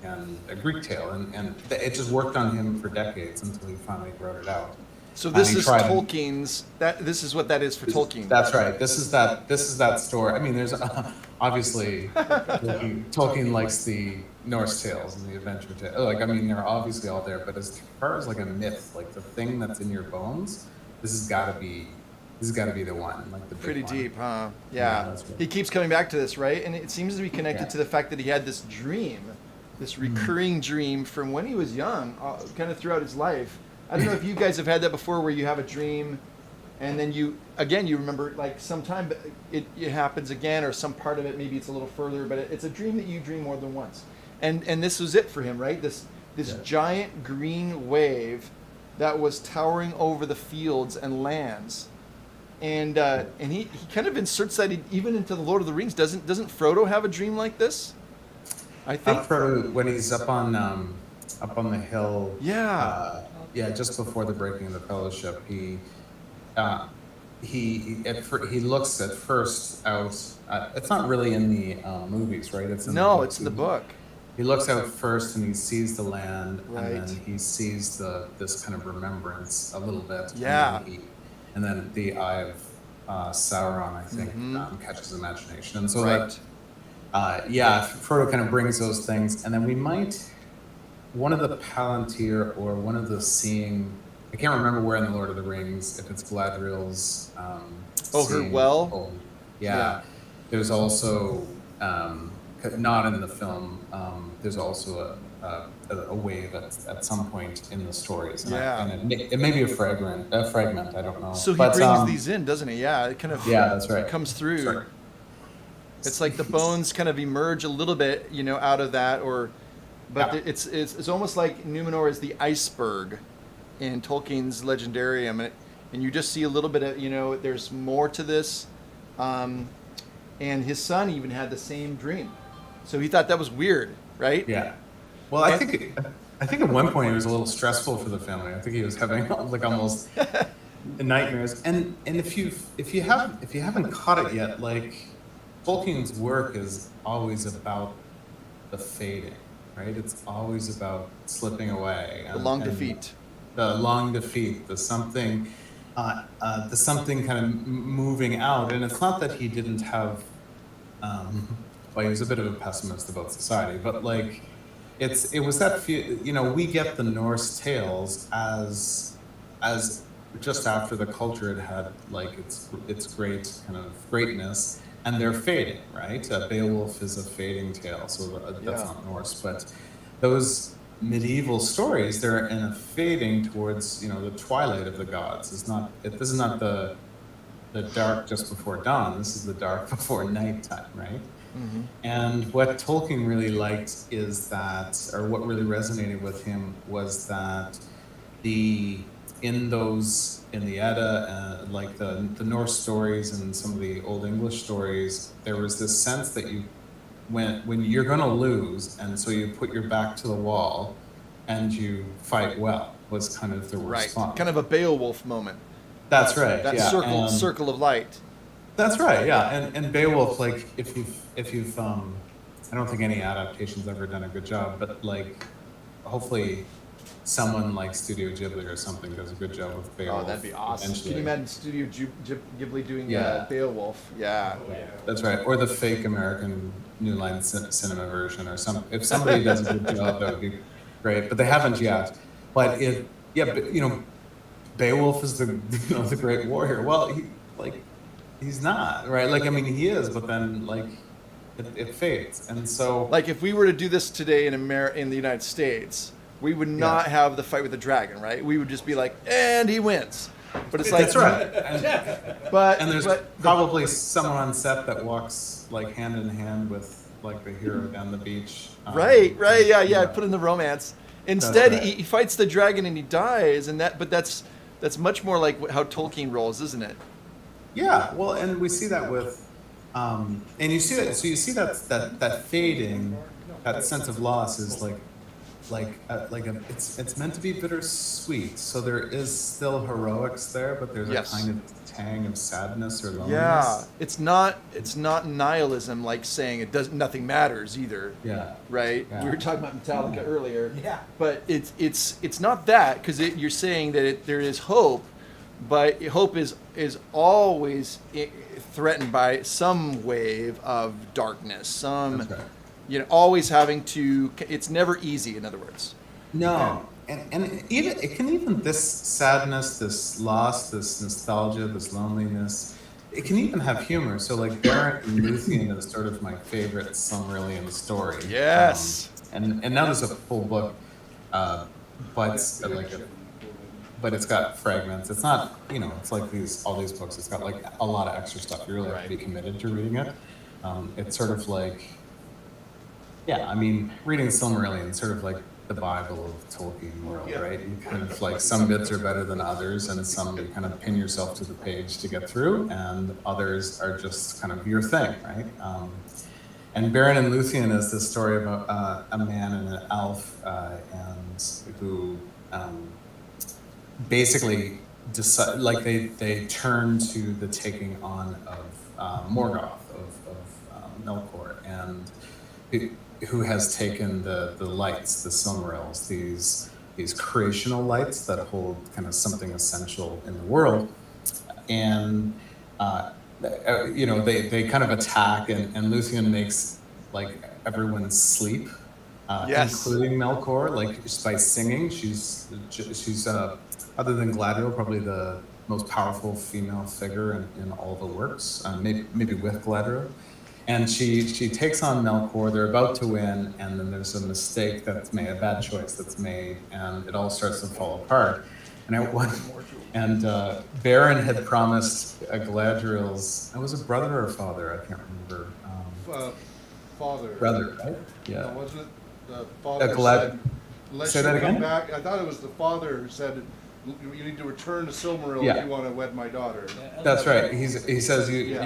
and a Greek tale, and it just worked on him for decades until he finally wrote it out. So this is Tolkien's. This is what that is for Tolkien. That's right. This is that story. I mean, there's obviously Tolkien likes the Norse tales and the adventure tales. Like, I mean, they're obviously all there. But as far as like a myth, like the thing that's in your bones, this has got to be the one. Like the pretty one. Deep, huh? Yeah. That's right. He keeps coming back to this, right? And it seems to be connected to the fact that he had this dream, this recurring dream from when he was young, kind of throughout his life. I don't know if you guys have had that before, where you have a dream, and then you remember like sometime it happens again, or some part of it, maybe it's a little further, but it's a dream that you dream more than once. And this was it for him, right? This giant green wave that was towering over the fields and lands, and he kind of inserts that even into the Lord of the Rings. Doesn't Frodo have a dream like this? I think Frodo, when he's up on the hill. Yeah. Yeah, just before the breaking of the Fellowship, he looks at first out. It's not really in the movies, right? It's in it's in the book. He looks out first and he sees the land, Right. and then he sees this kind of remembrance a little bit. Yeah. And then the Eye of Sauron, I think, catches his imagination, and so Frodo kind of brings those things, and then we might. One of the Palantir or one of the seeing, I can't remember where in the Lord of the Rings, if it's Galadriel's. Her well? Oh, yeah. There's also, not in the film, there's also a wave at some point in the stories. And it may be a fragment, I don't know. So he brings these in, doesn't he? Yeah, it kind of that's right. It comes through. It's like the bones kind of emerge a little bit, out of that, but it's almost like Numenor is the iceberg in Tolkien's Legendarium, and you just see a little bit of, there's more to this, and his son even had the same dream, so he thought that was weird, right? Yeah. Well, I think at one point it was a little stressful for the family. I think he was having like almost nightmares. And if you haven't caught it yet, like Tolkien's work is always about the fading. Right, it's always about slipping away. The long defeat. The long defeat. The something kind of moving out. And it's not that he didn't have. Well, he was a bit of a pessimist about society, but like, it was that we get the Norse tales as just after the culture had like its great kind of greatness. And they're fading, right? Beowulf is a fading tale, so that's not Norse. But those medieval stories, they're in a fading towards, the twilight of the gods. This is not the dark just before dawn. This is the dark before nighttime, right? Mm-hmm. And what Tolkien really liked is that, or what really resonated with him was that in the Edda, like the Norse stories and some of the Old English stories, there was this sense that when you're going to lose, and so you put your back to the wall and you fight well, was kind of the response. Kind of a Beowulf moment. That's right. That yeah. circle of light. That's right. Yeah, and Beowulf, like if you've I don't think any adaptation's ever done a good job, but like hopefully someone like Studio Ghibli or something does a good job with Beowulf. Oh, that'd be awesome. Eventually. Can you imagine Studio Ghibli doing Beowulf? Yeah. That's right. Or the fake American New Line Cinema version or some. If somebody does a good job, that would be great. But they haven't yet. But Beowulf is the great warrior. Well, he's not, right? Like, I mean, he is, but then like it fades, and so like if we were to do this today in the United States, we would not have the fight with the dragon, right? We would just be like, and he wins. But it's like that's right. And there's but probably someone on set that walks like hand in hand with like the hero down the beach. Right, yeah. Put in the romance. Instead, right. he fights the dragon and he dies, but that's much more like how Tolkien rolls, isn't it? Yeah, well, and we see that with, and you see that. So you see that fading, that sense of loss is it's meant to be bittersweet. So there is still heroics there, but there's a kind of tang of sadness or loneliness. Yeah, it's not nihilism, like saying nothing matters either. Yeah. Right. Yeah. We were talking about Metallica earlier. Yeah. But it's not that, because you're saying that there is hope, but hope is always threatened by some wave of darkness. That's right. Always having to. It's never easy. In other words. No, and even this sadness, this loss, this nostalgia, this loneliness, it can even have humor. So like Beren and Luthien is sort of my favorite Silmarillion story. Yes. And now there's a full book, but it's got fragments. It's not, it's like all these books. It's got like a lot of extra stuff. You really have to be committed to reading it. It's sort of like, reading Silmarillion is sort of like the Bible of Tolkien world, right? You kind of like some bits are better than others, and some you kind of pin yourself to the page to get through, and others are just kind of your thing, right? And Beren and Luthien is this story about a man and an elf, and who basically decide, like they turn to the taking on of Morgoth of Melkor, and who has taken the lights, the Silmarils, these creational lights that hold kind of something essential in the world, and they kind of attack, and Luthien makes like everyone sleep, including Melkor, like just by singing. She's other than Galadriel, probably the most powerful female figure in all the works, maybe with Galadriel. And she takes on Melkor. They're about to win, and then there's a mistake that's made, a bad choice that's made, and it all starts to fall apart. And Beren had promised Galadriel's. It was a brother or father, I can't remember. Father. Brother, right? Yeah. No, wasn't it the father said, unless Say you that come again? back? I thought it was the father who said, you need to return to Silmaril if you want to wed my daughter. That's right. He says you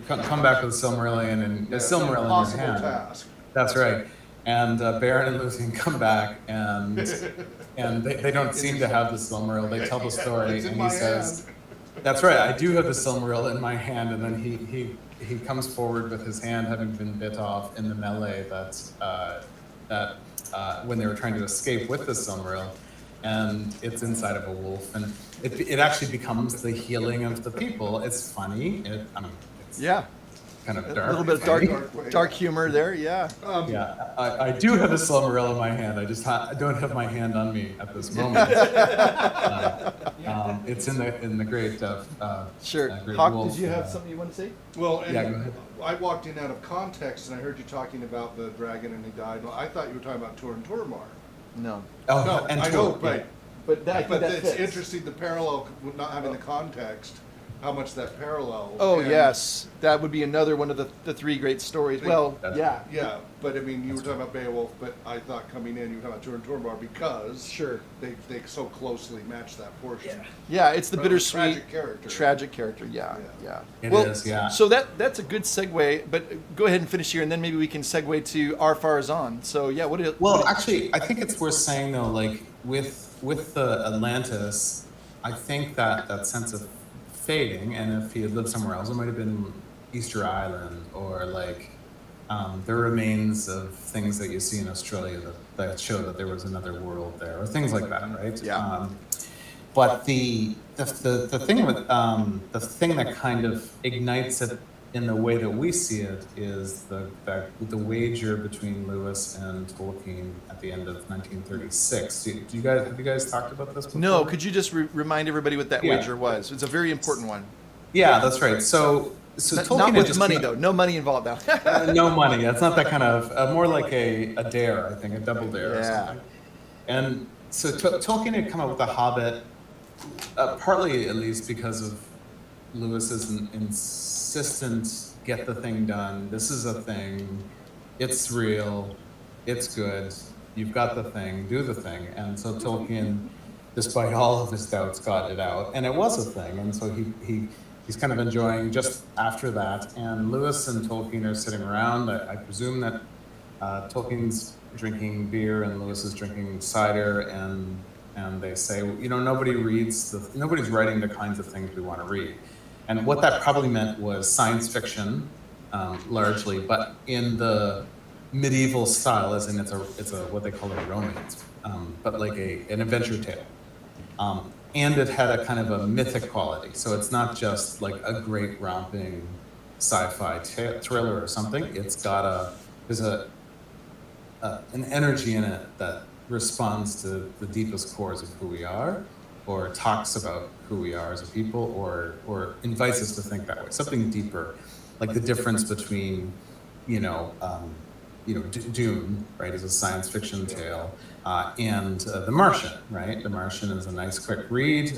come back with Silmarillion and a Silmarillion in your hand. Task. That's right. And Beren and Luthien come back, and they don't seem to have the Silmaril. They tell the story, It's in and my he says, hand. "That's right. I do have the Silmaril in my hand." And then he comes forward with his hand having been bit off in the melee that when they were trying to escape with the Silmaril. And it's inside of a wolf, and it actually becomes the healing of the people. It's funny. It's kind of dark. A little bit of dark humor there, yeah. I do have a Silmaril in my hand. I don't have my hand on me at this moment. It's in the great. Sure. Great Hawk, wolf, did you have something you want to say? Well, and go ahead. I walked in out of context, and I heard you talking about the dragon and he died. Well, I thought you were talking about Turin Tormar. No. Oh, No, and I know, but I think that it's fits. interesting the parallel with not having the context how much that parallel. Oh and- yes, that would be another one of the three great stories. Well, yeah, Yeah, but I mean, you were talking about Beowulf, but I thought coming in, you were talking about Turin Tormbar because sure. they so closely match that portion. Yeah, it's the Rather bittersweet tragic character. Yeah. It Well, is, yeah. So that's a good segue. But go ahead and finish here, and then maybe we can segue to Our Far Is On. So yeah, Well, actually, I think it's worth saying though, like with the Atlantis, I think that sense of fading, and if he had lived somewhere else, it might have been Easter Island or like the remains of things that you see in Australia that show that there was another world there, or things like that, right? Yeah. But the thing with the thing that kind of ignites it in the way that we see it is the wager between Lewis and Tolkien at the end of 1936. Have you guys talked about this before? No, could you just remind everybody what that Yeah. wager was? It's a very important one. Yeah, that's right. So Tolkien Not had with just money come- though. No money involved now. no money. That's not that kind of more like a dare, I think, a double dare. Or Yeah. something. And so Tolkien had come up with The Hobbit, partly at least because of Lewis's insistent get the thing done. This is a thing. It's real. It's good. You've got the thing. Do the thing. And so Tolkien, despite all of his doubts, got it out, and it was a thing. And so he's kind of enjoying just after that. And Lewis and Tolkien are sitting around. I presume that Tolkien's drinking beer and Lewis is drinking cider, and they say, nobody's writing the kinds of things we want to read. And what that probably meant was science fiction, largely, but in the medieval style, as in it's a what they call a romance, but like an adventure tale. And it had a kind of a mythic quality. So it's not just like a great romping sci-fi thriller or something. It's got there's an energy in it that responds to the deepest cores of who we are, or talks about who we are as a people, or invites us to think that way. Something deeper, like the difference between, Dune, right, is a science fiction tale, and The Martian, right? The Martian is a nice, quick read,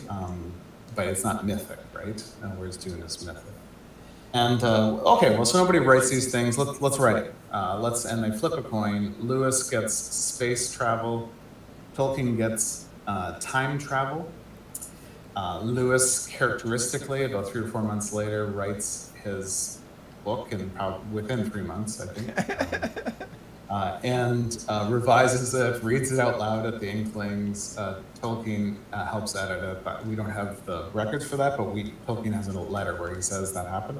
but it's not mythic, right? Whereas Dune is mythic. And so nobody writes these things. Let's write it. And they flip a coin. Lewis gets space travel. Tolkien gets time travel. Lewis, characteristically, about 3 or 4 months later, writes his book, within 3 months, I think, and revises it, reads it out loud at the Inklings. Tolkien helps edit it, but we don't have the records for that. But Tolkien has a letter where he says that happened.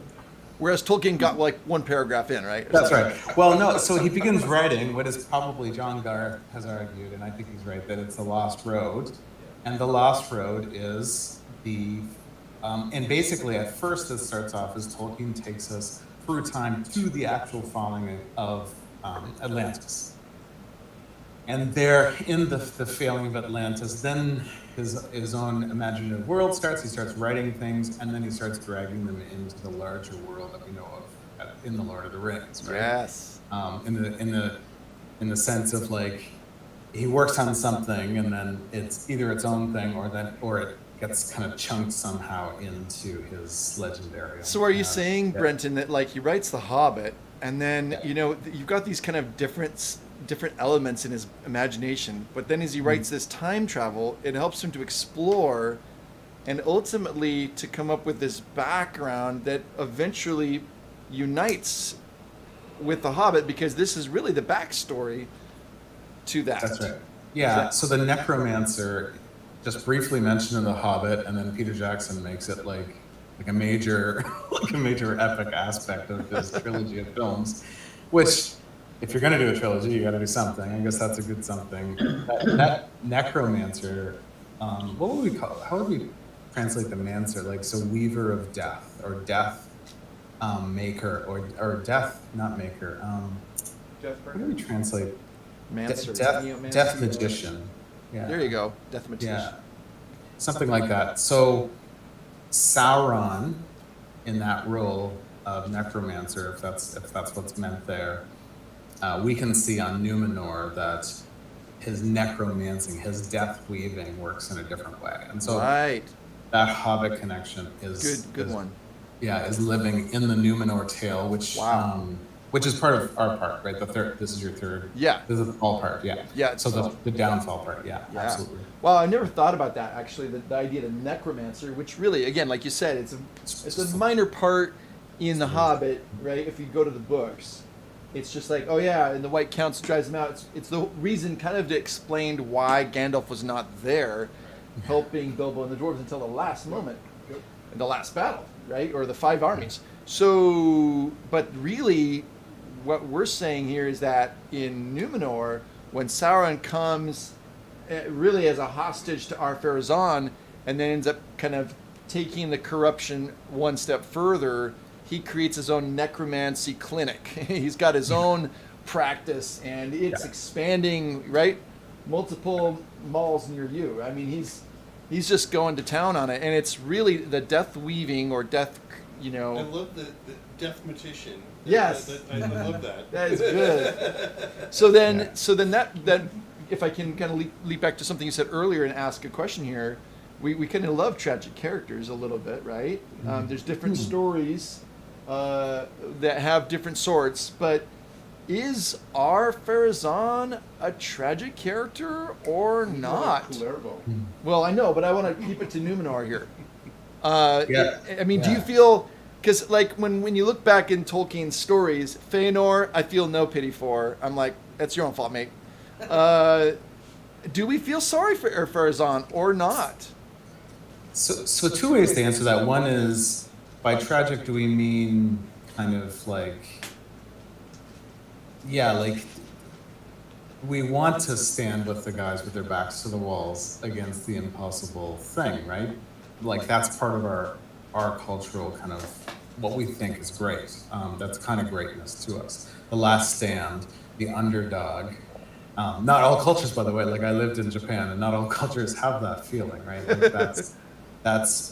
Whereas Tolkien got like one paragraph in, right? That's right. Well, no, so he begins writing what is probably, John Garth has argued, and I think he's right, that it's the Lost Road. And the Lost Road is and basically at first it starts off as Tolkien takes us through time to the actual falling of Atlantis. And there, in the failing of Atlantis, then his own imaginative world starts. He starts writing things, and then he starts dragging them into the larger world that we know of in the Lord of the Rings. Right? Yes. In the sense of like, he works on something, and then it's either its own thing, or it gets kind of chunked somehow into his legendary. So are you saying, Brenton, that like he writes The Hobbit, and then you've got these kind of different elements in his imagination, but then as he writes this time travel, it helps him to explore and ultimately to come up with this background that eventually unites with The Hobbit, because this is really the backstory to that. That's right. Yeah, so the necromancer, just briefly mentioned in The Hobbit, and then Peter Jackson makes it like a major epic aspect of this trilogy of films, which, if you're going to do a trilogy, you got to do something. I guess that's a good something. That necromancer, what would we call? How would we translate the mancer? Like, so weaver of death, or death maker, or death not maker. What do we translate? Mancer. Death magician. Yeah. There you go. Death magician. Yeah. Something like that. So Sauron, in that role of necromancer, if that's what's meant there, we can see on Numenor that his necromancing, his death weaving, works in a different way. And so, right. that Hobbit connection is Good is, one. Yeah, is living in the Numenor tale, which is part of our part, right? The third. This is your third. Yeah. This is the fall part. Yeah. Yeah. So the downfall part. Yeah. Yeah. Absolutely. Well, I never thought about that actually. The idea of necromancer, which really, again, like you said, it's a minor part in the Hobbit, right? If you go to the books, it's just like, oh yeah, and the White Council drives them out. It's the reason kind of to explain why Gandalf was not there, helping Bilbo and the dwarves until the last moment, in the last battle, right? Or the 5 armies. So, but really, what we're saying here is that in Numenor, when Sauron comes really as a hostage to Ar-Pharazôn and then ends up kind of taking the corruption one step further, he creates his own necromancy clinic. He's got his own practice, and it's expanding, right? Multiple malls near you. I mean, he's just going to town on it, and it's really the death weaving or death, I love the deathmatician. Yes. I love that. That is good. So then that if I can kind of leap back to something you said earlier and ask a question here, we kind of love tragic characters a little bit, right? There's different stories that have different sorts, but is Ar-Pharazôn a tragic character or not? Well, I know, but I want to keep it to Numenor here. I mean, do you feel, because like when you look back in Tolkien's stories, Feanor, I feel no pity for. I'm like, that's your own fault, mate. Do we feel sorry for Ar-Pharazôn or not? So 2 ways to answer that. One is, by tragic, do we mean kind of like, like we want to stand with the guys with their backs to the walls against the impossible thing, right? Like that's part of our cultural kind of what we think is great. That's kind of greatness to us. The last stand, the underdog. Not all cultures, by the way. Like I lived in Japan, and not all cultures have that feeling, right? Like that's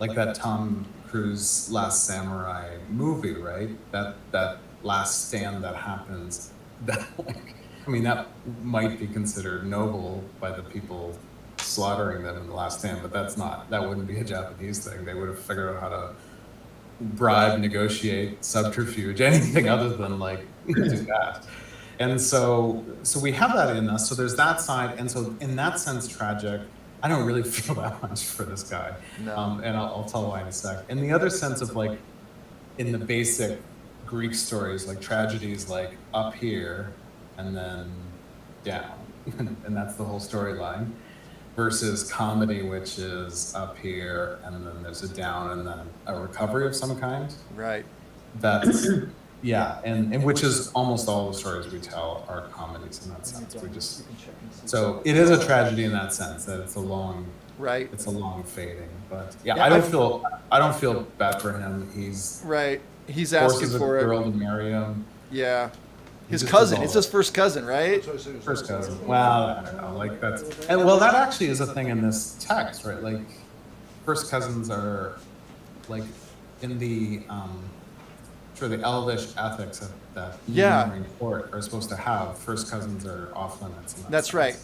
like that Tom Cruise Last Samurai movie, right? That last stand that happens. That that might be considered noble by the people slaughtering them in the last stand, but that wouldn't be a Japanese thing. They would have figured out how to bribe, negotiate, subterfuge, anything other than like do that. And so we have that in us. So there's that side, and so in that sense, tragic. I don't really feel that much for this guy, and I'll tell why in a sec. In the other sense of like, in the basic Greek stories, like tragedies, like up here and then down, and that's the whole storyline, versus comedy, which is up here and then there's a down and then a recovery of some kind. Right. That's and which is almost all the stories we tell are comedies in that sense. So it is a tragedy in that sense that it's a long fading. But I don't feel bad for him. He's asking for it. Girl to marry him. Yeah. His cousin. It's his first cousin, right? First cousin. Well, I don't know. Like that actually is a thing in this text, right? Like first cousins are like in the the elvish ethics that Numenorian court are supposed to have. First cousins are off limits. That's right.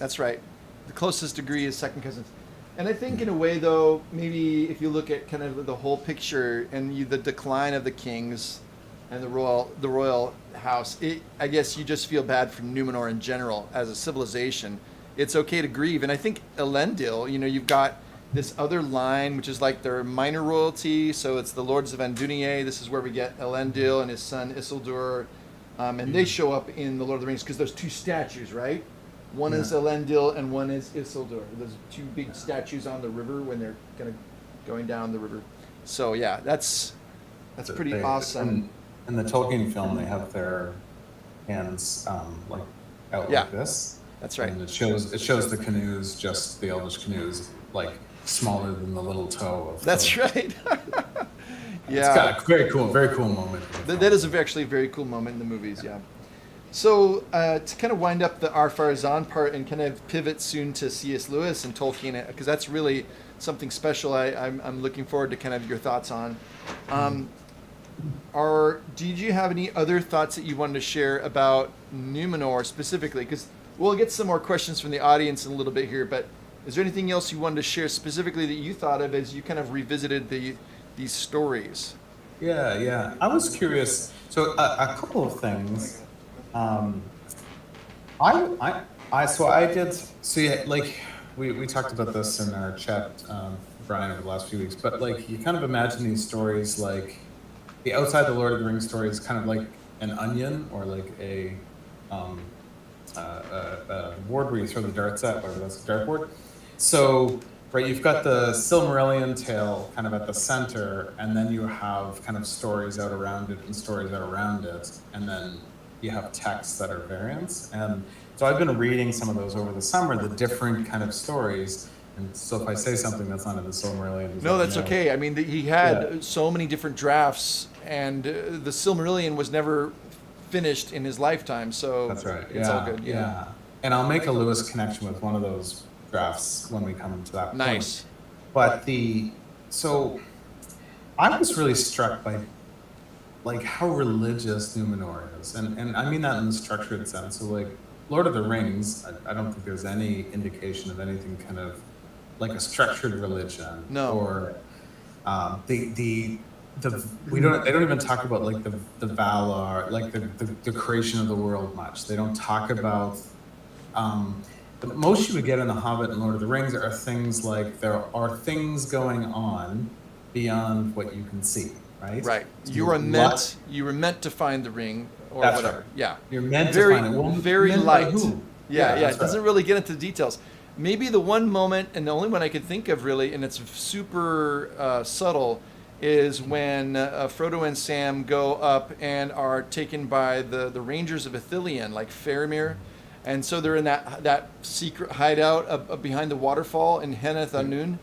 The closest degree is second cousins. And I think in a way, though, maybe if you look at kind of the whole picture and the decline of the kings and the royal house, I guess you just feel bad for Numenor in general as a civilization. It's okay to grieve. And I think Elendil, you've got this other line, which is like their minor royalty. So it's the Lords of Andúnier. This is where we get Elendil and his son Isildur. And they show up in the Lord of the Rings because there's 2 statues, right? One is Elendil and one is Isildur. There's 2 big statues on the river when they're kind of going down the river. So yeah, that's pretty awesome. In the Tolkien film, they have their hands like out like this. That's right. And it shows the canoes, just the Elvish canoes, like smaller than the little toe of. That's right. It's got a very cool moment. That is actually a very cool moment in the movies. Yeah. So to kind of wind up the Ar-Pharazôn part and kind of pivot soon to C.S. Lewis and Tolkien, because that's really something special. I'm looking forward to kind of your thoughts on. Did you have any other thoughts that you wanted to share about Numenor specifically? Because we'll get some more questions from the audience in a little bit here, but Is there anything else you wanted to share specifically that you thought of as you kind of revisited these stories? Yeah. I was curious. So a couple of things. I did. So yeah, like we talked about this in our chat, Brian, over the last few weeks. But like, you kind of imagine these stories like the outside the Lord of the Rings story is kind of like an onion or like a board where you throw the darts at, whatever that's, a dartboard. So, right, you've got the Silmarillion tale kind of at the center, and then you have kind of stories out around it and stories out around it, and then you have texts that are variants. And so I've been reading some of those over the summer, the different kind of stories. And so if I say something that's not in the Silmarillion, no, that's okay. I mean, he had so many different drafts, and the Silmarillion was never finished in his lifetime, so that's right. It's all good. Yeah. And I'll make a Lewis connection with one of those drafts when we come to that nice point. But so I was really struck by like how religious Numenor is, and I mean that in the structured sense. So like Lord of the Rings, I don't think there's any indication of anything kind of like a structured religion. No. Or they don't even talk about like the Valar, like the creation of the world much. They don't talk about the most you would get in The Hobbit and Lord of the Rings are things like there are things going on beyond what you can see, right? Right. So You were meant to find the ring or That's whatever. right. Yeah. You're meant very, to find it. Well, very meant by light. who? Yeah. that's It doesn't right. really get into the details. Maybe the one moment, and the only one I could think of really, and it's super subtle, is when Frodo and Sam go up and are taken by the Rangers of Ithilien, like Faramir. And so they're in that secret hideout behind the waterfall in Henneth Anun.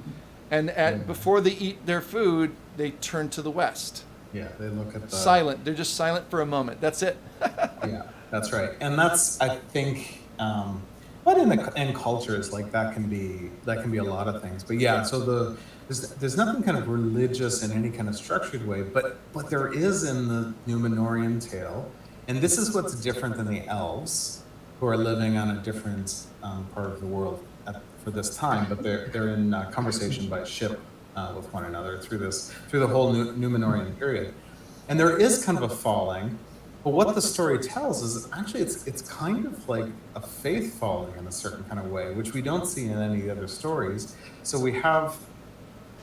And before they eat their food, they turn to the west. Yeah, they look at the silent. They're just silent for a moment. That's it. Yeah, that's right. And that's, I think, but in cultures like that can be a lot of things. But yeah, so there's nothing kind of religious in any kind of structured way, but there is in the Numenorian tale, and this is what's different than the elves, who are living on a different part of the world for this time, but they're in conversation by ship with one another through the whole Numenorian period, and there is kind of a falling. But what the story tells is actually it's kind of like a faith falling in a certain kind of way, which we don't see in any other stories. So we have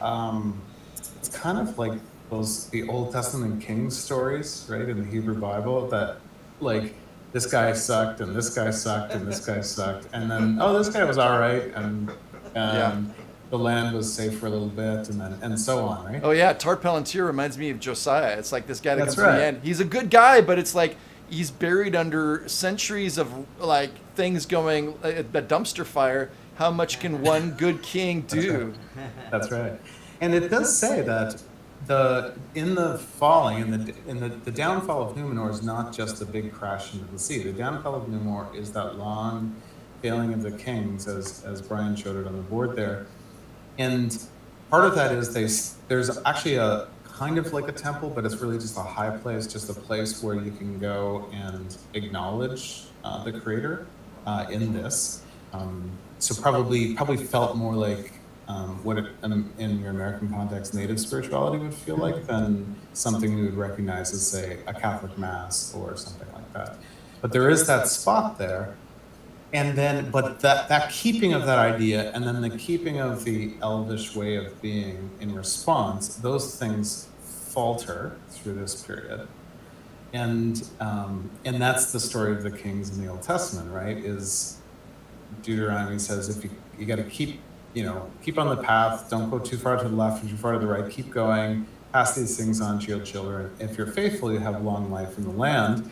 it's kind of like the Old Testament Kings stories, right, in the Hebrew Bible, that like this guy sucked and this guy sucked and this guy sucked, and then this guy was all right, and the land was safe for a little bit, and so on, right? Oh yeah, Tar Palantir reminds me of Josiah. It's like this guy that That's comes to right. the end. He's a good guy, but it's like he's buried under centuries of like things going, the dumpster fire. How much can one good king do? That's right. And it does say that in the falling, in the downfall of Numenor is not just a big crash into the sea. The downfall of Numenor is that long failing of the kings, as Brian showed it on the board there. And part of that is there's actually a kind of like a temple, but it's really just a high place, just a place where you can go and acknowledge the creator in this. So probably felt more like what in your American context native spirituality would feel like than something we would recognize as, say, a Catholic mass or something like that. But there is that spot there. And then, but that keeping of that idea, and then the keeping of the elvish way of being in response, those things falter through this period. And that's the story of the kings in the Old Testament, right? Is Deuteronomy says if you got to keep on the path, don't go too far to the left or too far to the right, keep going, pass these things on to your children. If you're faithful, you have long life in the land.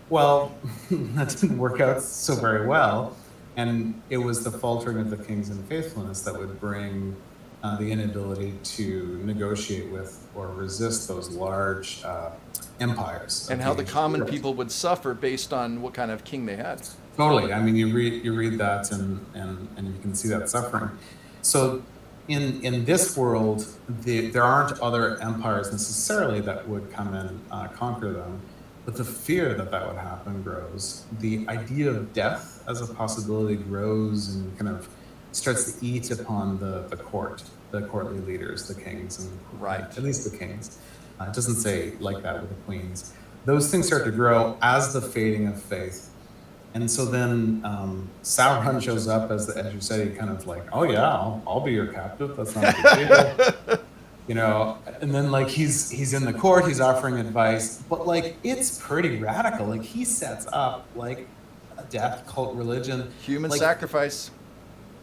Well, that didn't work out so very well, and it was the faltering of the kings in faithfulness that would bring the inability to negotiate with or resist those large empires. And how the common people would suffer based on what kind of king they had. Totally. I mean, you read that and you can see that suffering. So in this world, there aren't other empires necessarily that would come and conquer them. But the fear that would happen grows. The idea of death as a possibility grows and kind of starts to eat upon the courtly leaders, the kings, and Right. at least the kings. It doesn't say like that with the queens. Those things start to grow as the fading of faith. And so then Sauron shows up as you said, he kind of like, oh yeah, I'll be your captive. That's not a big deal. You know, and then like he's in the court, he's offering advice, but like it's pretty radical. Like he sets up like a death cult religion, Human like, sacrifice.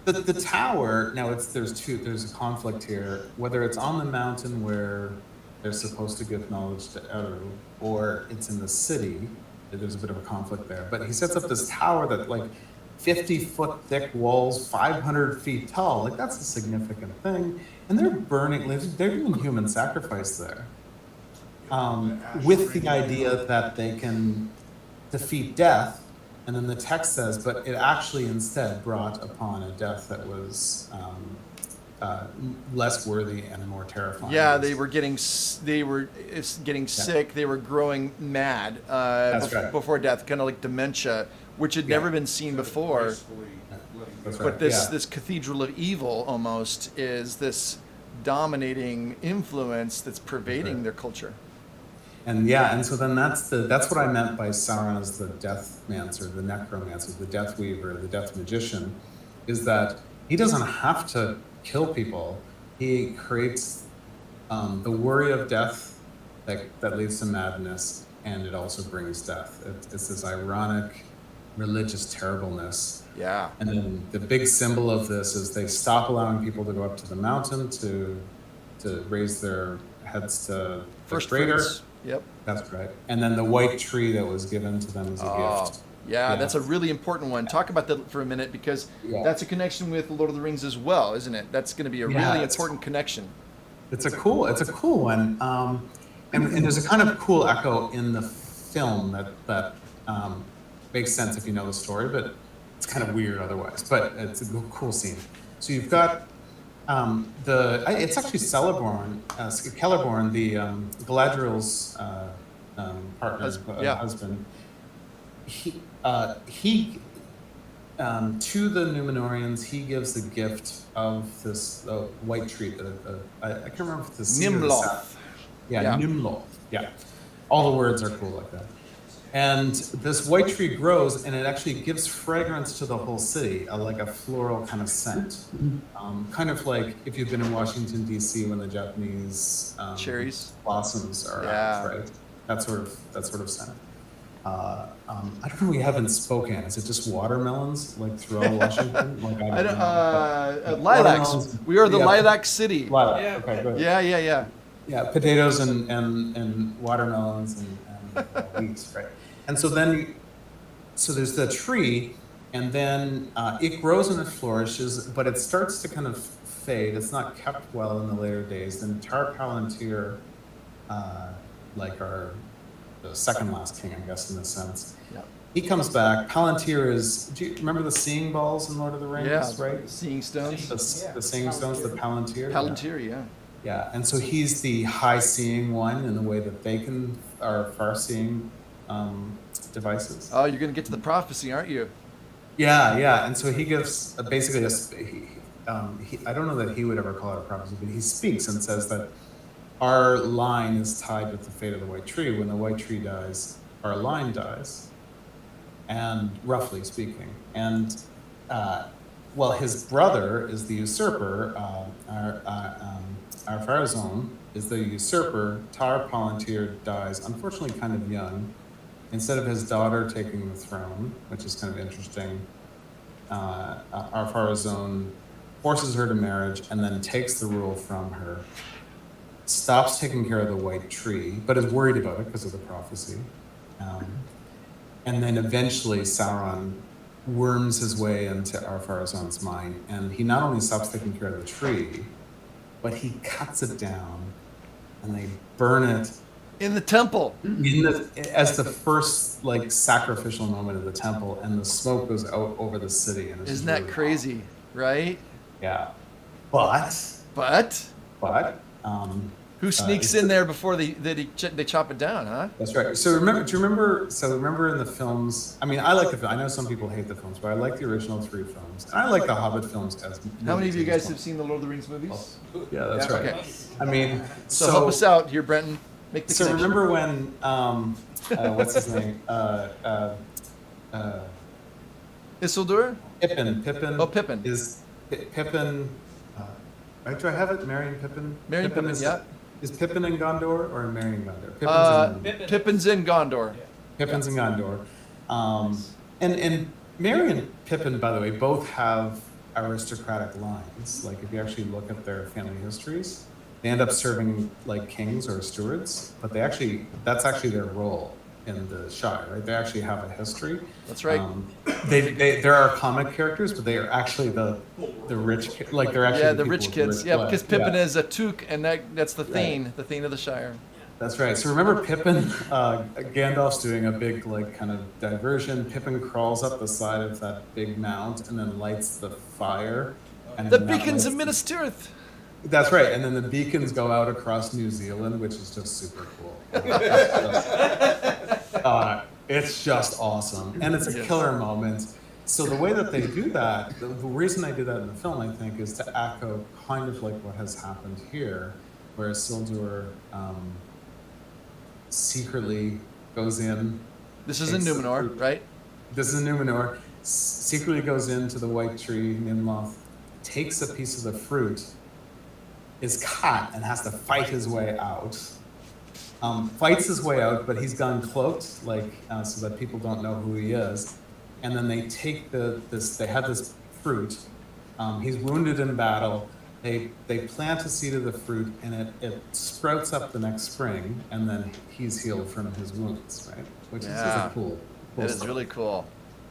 The tower. Now there's a conflict here, whether it's on the mountain where they're supposed to give knowledge to Eru, or it's in the city. There's a bit of a conflict there, but he sets up this tower that like 50-foot thick walls, 500 feet tall. Like that's a significant thing. And they're burning, they're doing human sacrifice there. With the idea that they can defeat death. And then the text says, but it actually instead brought upon a death that was less worthy and more terrifying. Yeah, they were getting sick. They were growing mad right. before death, kind of like dementia, which had never been seen before. That's But right, this cathedral of evil almost is this dominating influence that's pervading their culture. And so then that's what I meant by Sauron as the deathmancer, the necromancer, the death weaver, the death magician, is that he doesn't have to kill people. He creates the worry of death that leads to madness, and it also brings death. It's this ironic religious terribleness. Yeah. And then the big symbol of this is they stop allowing people to go up to the mountain to raise their heads to First the creator. fruits. Yep. That's right. And then the white tree that was given to them as a gift. Yeah, that's a really important one. Talk about that for a minute, because that's a connection with Lord of the Rings as well, isn't it? That's going to be a really important connection. It's a cool one. And there's a kind of cool echo in the film that makes sense if you know the story, but it's kind of weird otherwise. But it's a cool scene. So you've got it's actually Celeborn, the Galadriel's partner, husband. He to the Numenorians, he gives the gift of this white tree. I can't remember if it's Nimloth. Nimloth. Yeah, all the words are cool like that. And this white tree grows, and it actually gives fragrance to the whole city, like a floral kind of scent. Kind of like if you've been in Washington, D.C. when the Japanese cherries blossoms are out, right? That sort of scent. I don't know. We have in Spokane. Is it just watermelons like throughout Washington? Like, I don't know. Lilacs. We are the lilac city. Lilac. Okay, good. Yeah. Yeah, potatoes and watermelons and wheat, right? And so there's the tree, and then it grows and it flourishes, but it starts to kind of fade. It's not kept well in the later days. Then Tar Palantir, like the second last king, I guess, in a sense. Yeah. He comes back. Palantir is. Do you remember the seeing balls in Lord of the Rings? Yeah, right. Seeing stones. The seeing stones, the Palantir. Palantir, yeah. Yeah, and so he's the high seeing one in the way that they are far seeing devices. Oh, you're going to get to the prophecy, aren't you? Yeah, and so he gives basically I don't know that he would ever call it a prophecy, but he speaks and says that our line is tied with the fate of the white tree. When the white tree dies, our line dies, and roughly speaking. And well, his brother is the usurper. Our Farazon is the usurper. Tar Palantir dies, unfortunately, kind of young. Instead of his daughter taking the throne, which is kind of interesting, our Farazon forces her to marriage and then takes the rule from her. Stops taking care of the white tree, but is worried about it because of the prophecy. And then eventually Sauron worms his way into our Farazon's mind, and he not only stops taking care of the tree, but he cuts it down, and they burn it in the temple as the first like sacrificial moment of the temple, and the smoke goes out over the city. And isn't that really crazy, right? Yeah, but Who sneaks in there before they chop it down, huh? That's right. So remember, do you remember? So remember in the films. I mean, I like the. I know some people hate the films, but I like the original 3 films. And I like the Hobbit films as. How many of you guys have seen the Lord of the Rings movies? Yeah, that's right. Okay. I mean, So help us out here, Brenton. Make the So connection. remember when what's his name? Isildur? Pippin. Oh, Pippin. Is Pippin? Right? Do I have it? Marion Pippin. Marion Pippin, is, yeah. Is Pippin in Gondor or Marion in Gondor? Pippin's in Gondor. Pippin's in Gondor. And Merry and Pippin, by the way, both have aristocratic lines. Like if you actually look at their family histories, they end up serving like kings or stewards, but that's actually their role in the Shire, right? They actually have a history. That's right. There are comic characters, but they are actually the rich, like they're actually the rich kids. Yeah, because Pippin is a Took, and that's the Thane, the Thane of the Shire. That's right. So remember Pippin, Gandalf's doing a big like kind of diversion. Pippin crawls up the side of that big mount and then lights the fire. And The beacons of Minas Tirith. That's right. And then the beacons go out across New Zealand, which is just super cool. It's just awesome. And it's a killer moment. So the way that they do that, the reason they do that in the film, I think, is to echo kind of like what has happened here, where Isildur secretly goes in. This is in Numenor, right? This is in Numenor. Secretly goes into the white tree, Nimloth, takes a piece of the fruit, is caught, and has to fight his way out. Fights his way out, but he's gone cloaked, like so that people don't know who he is. And then they take they have this fruit. He's wounded in battle. They plant a seed of the fruit, and it sprouts up the next spring, and then he's healed from his wounds, right? Which is really cool. That is really cool.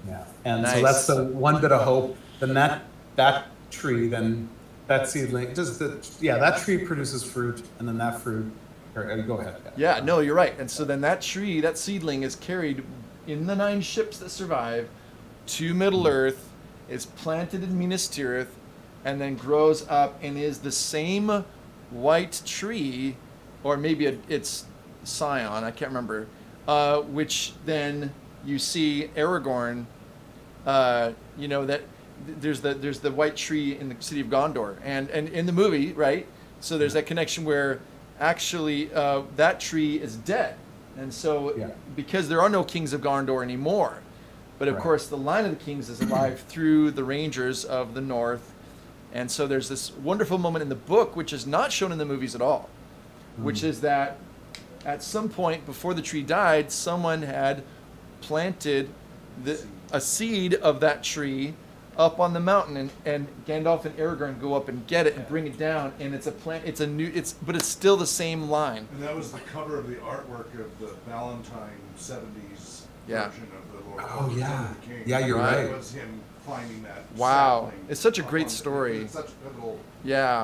Yeah, and so that's the one bit of hope. Then that tree, then that seedling, that tree produces fruit, and then that fruit. Go ahead. Yeah, no, you're right. And so then that tree, that seedling, is carried in the 9 ships that survive to Middle Earth, is planted in Minas Tirith, and then grows up and is the same white tree, or maybe it's Scion, I can't remember, which then you see Aragorn, that there's the white tree in the city of Gondor, and in the movie, right? So there's that connection where actually that tree is dead, and so because there are no kings of Gondor anymore, but of course the line of the kings is alive through the Rangers of the North, and so there's this wonderful moment in the book which is not shown in the movies at all, which is that at some point before the tree died, someone had planted a seed of that tree up on the mountain, and Gandalf and Aragorn go up and get it and bring it down, and it's a plant. But it's still the same line. And that was the cover of the artwork of the Valentine '70s version of the Lord of the King. Yeah, you're right. It was him climbing that. Wow, sapling it's such a up great on the- story. It's such a pivotal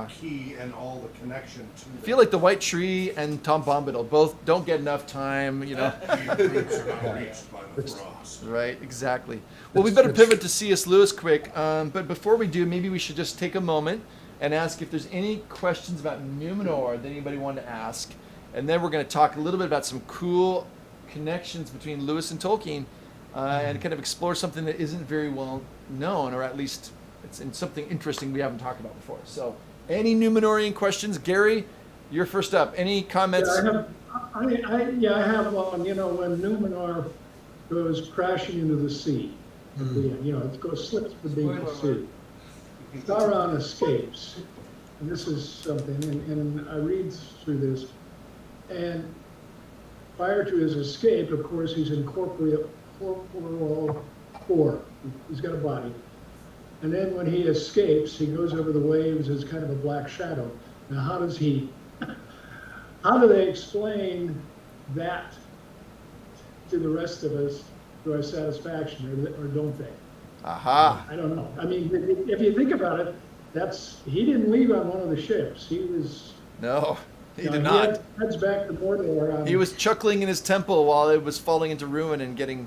key and all the connection to. I feel like the White Tree and Tom Bombadil both don't get enough time, Roots are not reached by the frost. Right, exactly. Well, we better pivot to C.S. Lewis quick, but before we do, maybe we should just take a moment and ask if there's any questions about Numenor that anybody wanted to ask, and then we're going to talk a little bit about some cool connections between Lewis and Tolkien, and kind of explore something that isn't very well known, or at least it's something interesting we haven't talked about before. So, any Numenorian questions? Gary, you're first up. Any comments? Yeah, I have one. When Numenor goes crashing into the sea, it slips beneath the sea. Sauron escapes, and this is something, and I read through this, and prior to his escape, of course, he's in corporeal form. He's got a body. And then when he escapes, he goes over the waves as kind of a black shadow. Now, how do they explain that to the rest of us to our satisfaction, or don't they? Aha. I don't know. I mean, if you think about it, he didn't leave on one of the ships. He was. No, he did not. He heads back to Mordor. He was chuckling in his temple while it was falling into ruin and getting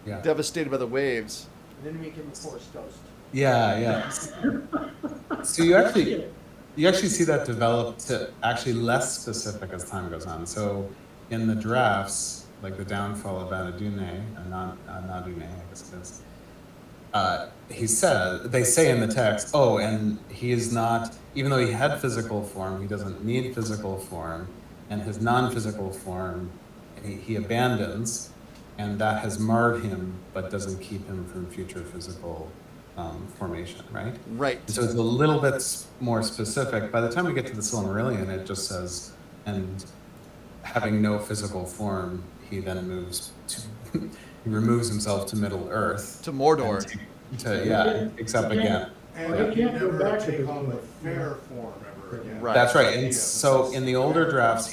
devastated by the waves. And then we became a forest ghost. Yeah. So you actually, you actually see that develop to actually less specific as time goes on. So in the drafts, like the downfall of Anadune, Anadune, I guess it is, they say in the text, oh, and he is not, even though he had physical form, he doesn't need physical form, and his non-physical form he abandons, and that has marred him, but doesn't keep him from future physical formation, right? Right. And so it's a little bit more specific. By the time we get to the Silmarillion, it just says, and having no physical form, he then moves to, he removes himself to Middle Earth. To Mordor. Except again. And Well, he you can't go never back to take the on the beginning. fair form ever again. Right. That's right. And so in the older drafts,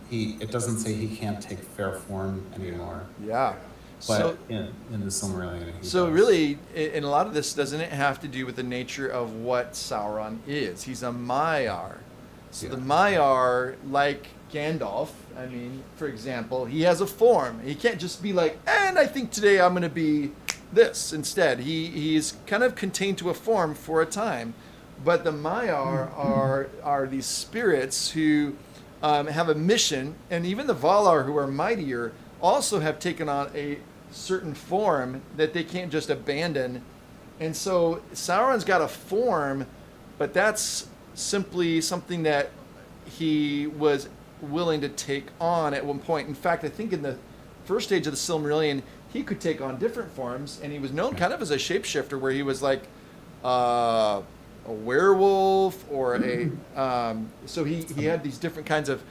it doesn't say he can't take fair form anymore. Yeah. But So, in the Silmarillion, he so does. really, in a lot of this, doesn't it have to do with the nature of what Sauron is? He's a Maiar. So Yeah. the Maiar, like Gandalf, I mean, for example, he has a form. He can't just be like, and I think today I'm going to be this. Instead, he's kind of contained to a form for a time. But the Maiar are these spirits who have a mission, and even the Valar, who are mightier, also have taken on a certain form that they can't just abandon. And so Sauron's got a form, but that's simply something that he was willing to take on at one point. In fact, I think in the first stage of the Silmarillion, he could take on different forms, and he was known kind of as a shapeshifter, where he was like a werewolf or a so he had these different kinds of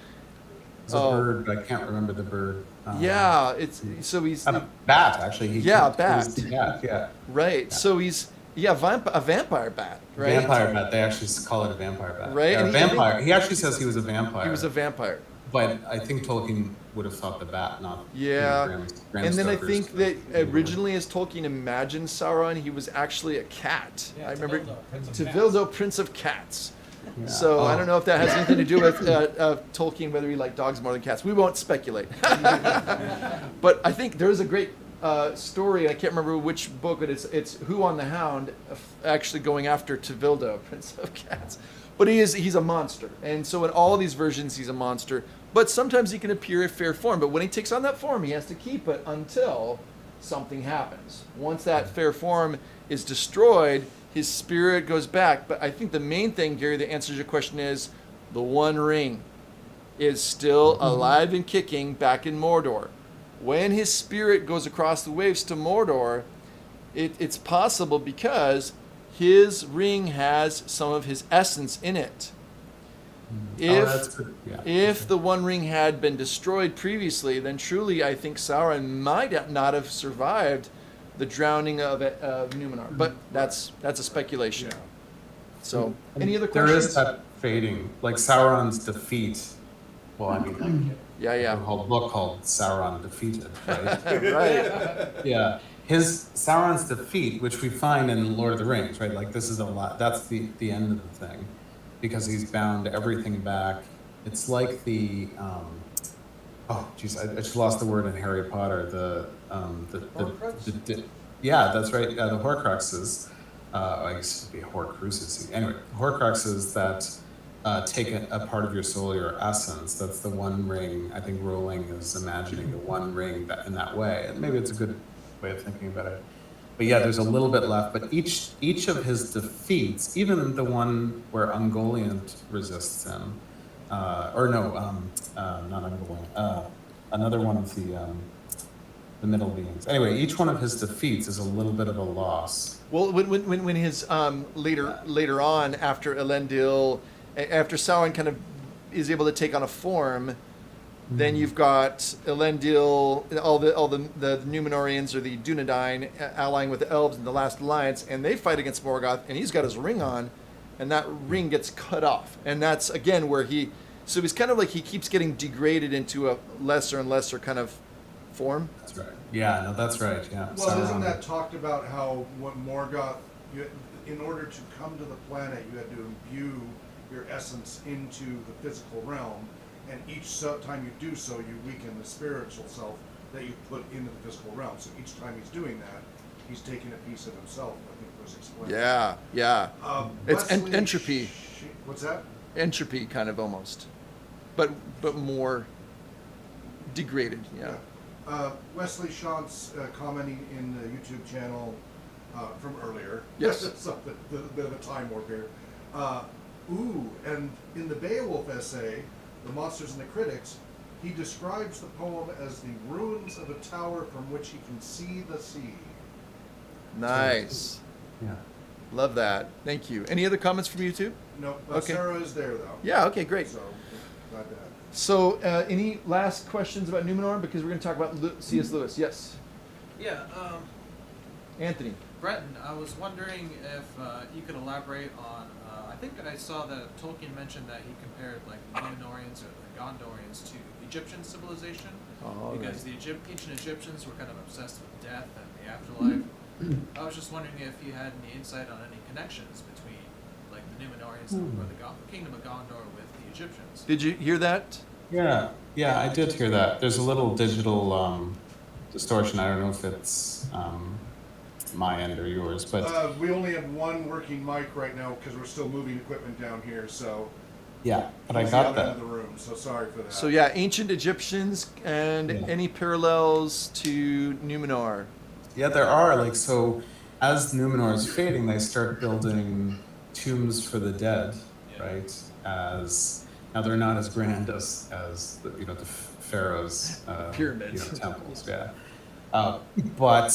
It's a bird, but I can't remember the bird. yeah, it's so he's A bat, actually. bat. Yeah. Right. So he's a vampire bat, right? Vampire bat. They actually call it a vampire bat. Right, Yeah, and vampire. He actually says he was a vampire. He was a vampire. But I think Tolkien would have thought the bat, not Yeah. Bram And then I Stoker's think that Numenor. originally, as Tolkien imagined Sauron, he was actually a cat. Yeah, I remember Tevildo, Prince of Cats. Tevildo, Prince of Cats. Yeah. So I Oh. don't know if that has anything to do with Tolkien, whether he liked dogs more than cats. We won't speculate. But I think there is a great story. I can't remember which book, but it's Who on the Hound, actually going after Tevildo, Prince of Cats. But he's a monster, and so in all these versions he's a monster. But sometimes he can appear in fair form. But when he takes on that form, he has to keep it until something happens. Once that fair form is destroyed, his spirit goes back. But I think the main thing, Gary, that answers your question is the One Ring is still alive and kicking back in Mordor. When his spirit goes across the waves to Mordor, it's possible because his ring has some of his essence in it. That's good. Yeah. If the One Ring had been destroyed previously, then truly I think Sauron might not have survived the drowning of Numenor. But that's a speculation. So, any other questions? There is that fading, like Sauron's defeat. Well, I mean, Yeah. a whole book called Sauron Defeated, right? Right. Yeah. His Sauron's defeat, which we find in Lord of the Rings, right? Like this is a lot. That's the end of the thing, because he's bound everything back. It's like the oh geez, I just lost the word in Harry Potter. The yeah, that's right. The Horcruxes. I guess it'd be Horcruxes. Anyway, Horcruxes that take a part of your soul, your essence. That's the One Ring. I think Rowling is imagining the One Ring in that way, and maybe it's a good way of thinking about it. But yeah, there's a little bit left. But each of his defeats, even the one where Ungoliant resists him, not Ungoliant, another one of the middle beings. Anyway, each one of his defeats is a little bit of a loss. Well, when his later on, after Elendil, after Sauron kind of is able to take on a form, then you've got Elendil, all the Numenorians or the Dunedain allying with the elves in the Last Alliance, and they fight against Morgoth, and he's got his ring on, and that ring gets cut off, and that's again where he's kind of like he keeps getting degraded into a lesser and lesser kind of form. That's right. Yeah, no, that's right. Yeah. Well, Sauron. isn't that talked about how when Morgoth, in order to come to the planet, you had to imbue your essence into the physical realm, and each time you do so, you weaken the spiritual self that you put into the physical realm. So each time he's doing that, he's taking a piece of himself. I think was explained. Yeah. It's Wesley entropy. What's that? Entropy, kind of almost, but more degraded. Yeah. Wesley Shantz commenting in the YouTube channel from earlier. Yes. Something, a bit of a time warp here. And in the Beowulf essay, The Monsters and the Critics, he describes the poem as the ruins of a tower from which he can see the sea. Nice. Yeah. Love that. Thank you. Any other comments from you too? No, Okay. Sarah is there though. Yeah. Okay. Great. So, glad to have. So, any last questions about Numenor? Because we're going to talk about C.S. Lewis. Yes, Yeah, Anthony. Brenton, I was wondering if you could elaborate on, I think I saw that Tolkien mentioned that he compared like the Numenorians or the Gondorians to Egyptian civilization, because the ancient Egyptians were kind of obsessed with death and the afterlife. I was just wondering if you had any insight on any connections between like the Numenorians or the Kingdom of Gondor with the Egyptians. Did you hear that? Yeah, I did hear that. There's a little digital distortion. I don't know if it's my end or yours, but We only have one working mic right now because we're still moving equipment down here. So yeah, but I he's the got other end that. of the room. So sorry for that. So yeah, ancient Egyptians and Yeah. any parallels to Numenor. Yeah, there are, like, so as Numenor is fading, they start building tombs for the dead, right? Now they're not as grand as the, the pharaohs, Pyramids. temples, yeah. But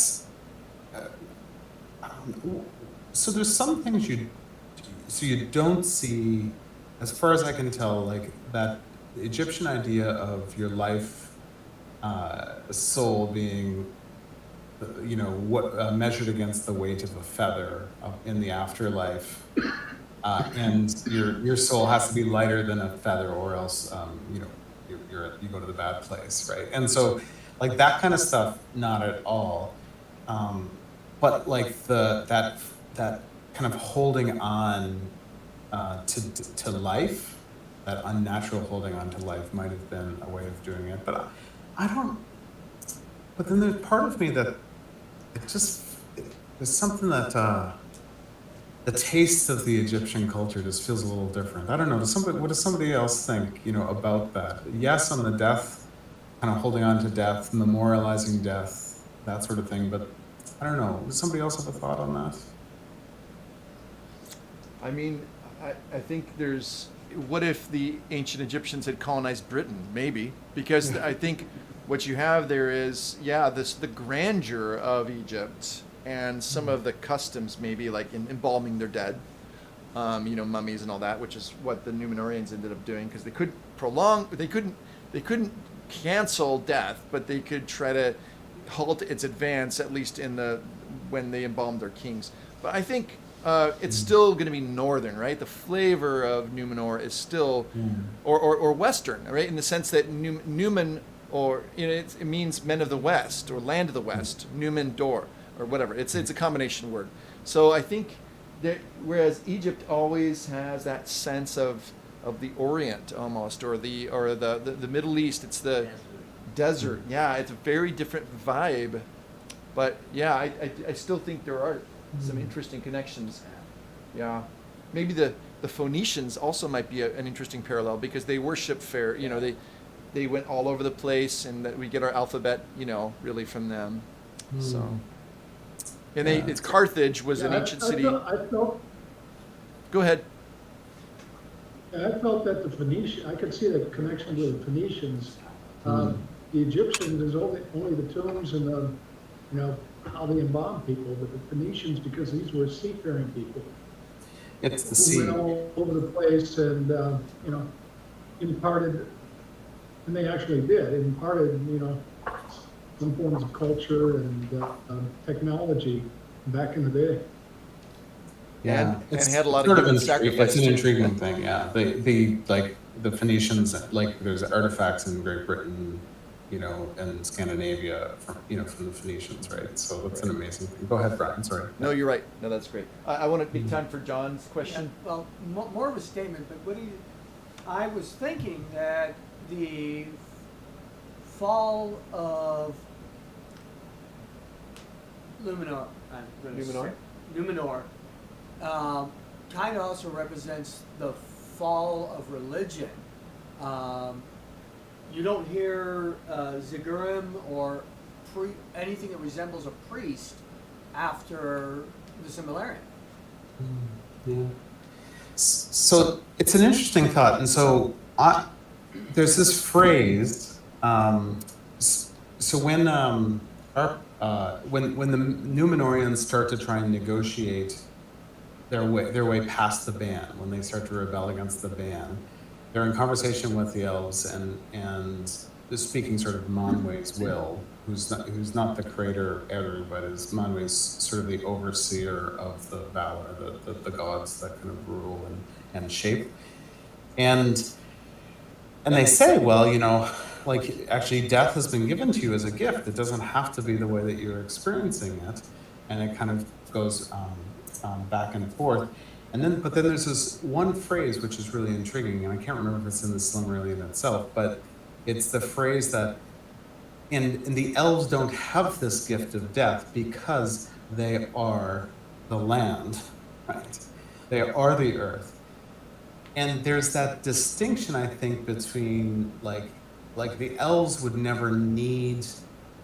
so there's some things you don't see, as far as I can tell, like that Egyptian idea of your life, soul being, measured against the weight of a feather in the afterlife, and your soul has to be lighter than a feather, or else you go to the bad place, right? And so, like that kind of stuff, not at all. But like that kind of holding on to life, that unnatural holding on to life, might have been a way of doing it. But I don't. But then there's part of me that there's something that the taste of the Egyptian culture just feels a little different. I don't know. What does somebody else think, about that? Yes, on the death, kind of holding on to death, memorializing death, that sort of thing. But I don't know. Does somebody else have a thought on that? I mean, I think what if the ancient Egyptians had colonized Britain? Maybe, because I think what you have there is, the grandeur of Egypt and some of the customs, maybe like in embalming their dead, mummies and all that, which is what the Numenorians ended up doing, because they couldn't cancel death, but they could try to halt its advance, at least when they embalmed their kings. But I think it's still going to be northern, right? The flavor of Numenor is still, or western, right? In the sense that Numen, or it means men of the west or land of the west, Numendor or whatever. It's a combination word. So I think that whereas Egypt always has that sense of the Orient almost, or the Middle East, it's the desert. Yeah, it's a very different vibe. But yeah, I still think there are some interesting connections. Yeah, maybe the Phoenicians also might be an interesting parallel, because they worship fair. They went all over the place, and that we get our alphabet, really from them. So, and it's Carthage was an ancient city. I felt Go ahead. I felt that the Phoenician, I could see the connection with the Phoenicians. The Egyptians is only the tombs and how they embalm people, but the Phoenicians, because these were seafaring people. It's the who sea. went all over the place and imparted, and they actually did, imparted some forms of culture and technology back in the day. Yeah, And it's had a lot of sort of human it's sacrifice an too. intriguing thing. Yeah, the Phoenicians, like there's artifacts in Great Britain, and Scandinavia from the Phoenicians, right? So that's an amazing thing. Go ahead, Brian. Sorry. No, you're right. No, that's great. I want to make time for John's question. Yeah, well, more of a statement, but I was thinking that the fall of Numenor, Numenor, kind of also represents the fall of religion. You don't hear Zigurim or anything that resembles a priest after the Silmarillion. Yeah. So it's an interesting thought, and so there's this phrase. So when the Numenorians start to try and negotiate their way past the ban, when they start to rebel against the ban, they're in conversation with the elves and speaking sort of Manwë's will, who's not the creator Eru, but is Manwë's sort of the overseer of the Valar, the gods that kind of rule and shape. And they say, well, you know, like actually death has been given to you as a gift. It doesn't have to be the way that you're experiencing it. And it kind of goes back and forth. But then there's this one phrase which is really intriguing, and I can't remember if it's in the Silmarillion itself, but it's the phrase that and the elves don't have this gift of death because they are the land, right? They are the earth. And there's that distinction, I think, between like the elves would never need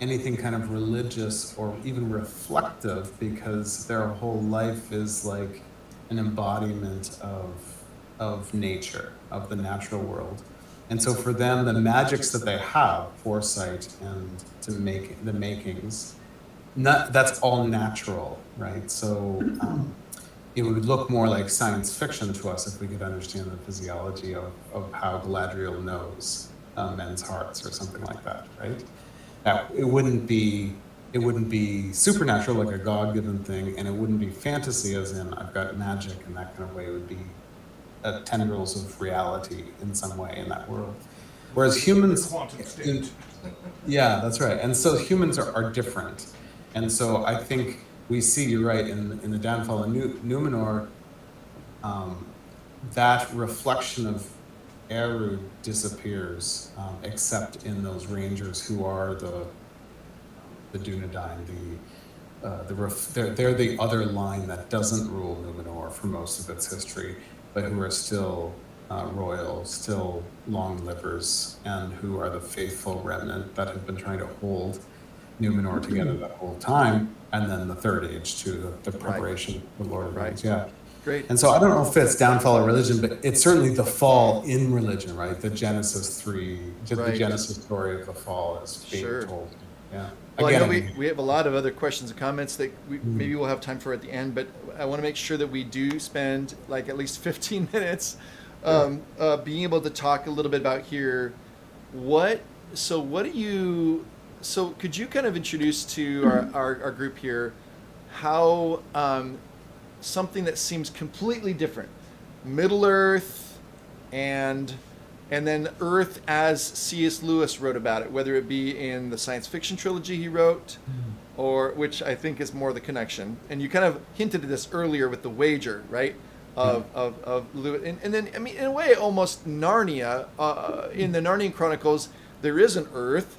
anything kind of religious or even reflective because their whole life is like an embodiment of nature, of the natural world. And so for them, the magics that they have, foresight and to make the makings, that's all natural, right? So it would look more like science fiction to us if we could understand the physiology of how Galadriel knows men's hearts or something like that, right? Now, it wouldn't be supernatural like a God-given thing, and it wouldn't be fantasy as in I've got magic in that kind of way. It would be tendrils of reality in some way in that world. Whereas humans, yeah, that's right. And so humans are different. And so I think we see, you're right, in the downfall of Numenor, that reflection of Eru disappears, except in those rangers who are the Dunedain, they're the other line that doesn't rule Numenor for most of its history, but who are still royal, still long livers, and who are the faithful remnant that have been trying to hold Numenor together that whole time. And then the third age too, the preparation for Lord of the Rings. Yeah. Great. And so I don't know if it's downfall of religion, but it's certainly the fall in religion, right? The Genesis 3, the Genesis story of the fall is being told. Yeah. Well, again, I know we have a lot of other questions and comments that maybe we'll have time for at the end, but I want to make sure that we do spend like at least 15 minutes being able to talk a little bit about here. So could you kind of introduce to our group here how something that seems completely different, Middle Earth and then Earth as C.S. Lewis wrote about it, whether it be in the science fiction trilogy he wrote, or which I think is more the connection. And you kind of hinted at this earlier with the wager, right? Of Lewis, and then I mean in a way almost Narnia. In the Narnian Chronicles, there is an Earth.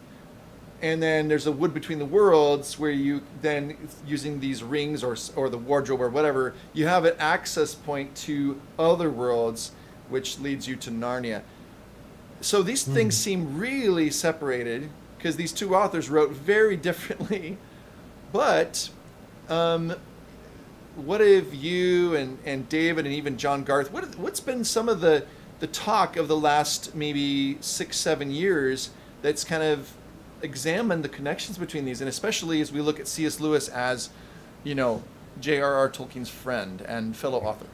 And then there's a wood between the worlds where you then, using these rings or the wardrobe or whatever, you have an access point to other worlds, which leads you to Narnia. So these things seem really separated because these two authors wrote very differently. But what have you and David and even John Garth, what's been some of the talk of the last maybe 6-7 years that's kind of examine the connections between these, and especially as we look at C.S. Lewis as, you know, j.r.r. Tolkien's friend and fellow author?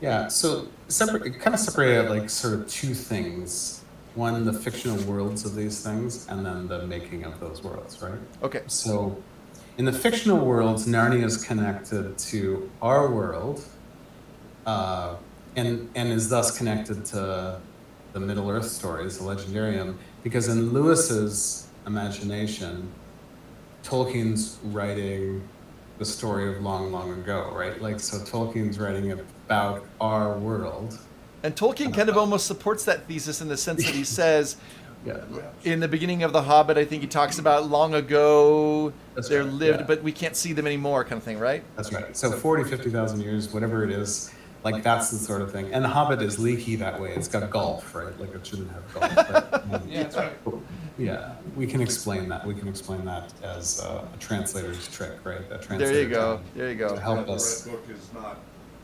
Yeah, so kind of separated like sort of two things. One, the fictional worlds of these things, and then the making of those worlds, right? Okay. So in the fictional worlds, Narnia is connected to our world, and is thus connected to the Middle Earth stories, the Legendarium, because in Lewis's imagination, Tolkien's writing the story of long, long ago, right? Like, so Tolkien's writing about our world. And Tolkien kind of almost supports that thesis in the sense that he says, Yeah. In the beginning of The Hobbit, I think he talks about long ago That's there right, lived, yeah. but we can't see them anymore, kind of thing, right? That's right. So 40, 50,000 years, whatever it is, like that's the sort of thing. And The Hobbit is leaky that way. It's got golf, right? Like it shouldn't have golf. But, Yeah, that's right. yeah, we can explain that. We can explain that as a translator's trick, right? A translator There you go. to- There you go. To help The us. Red Book is not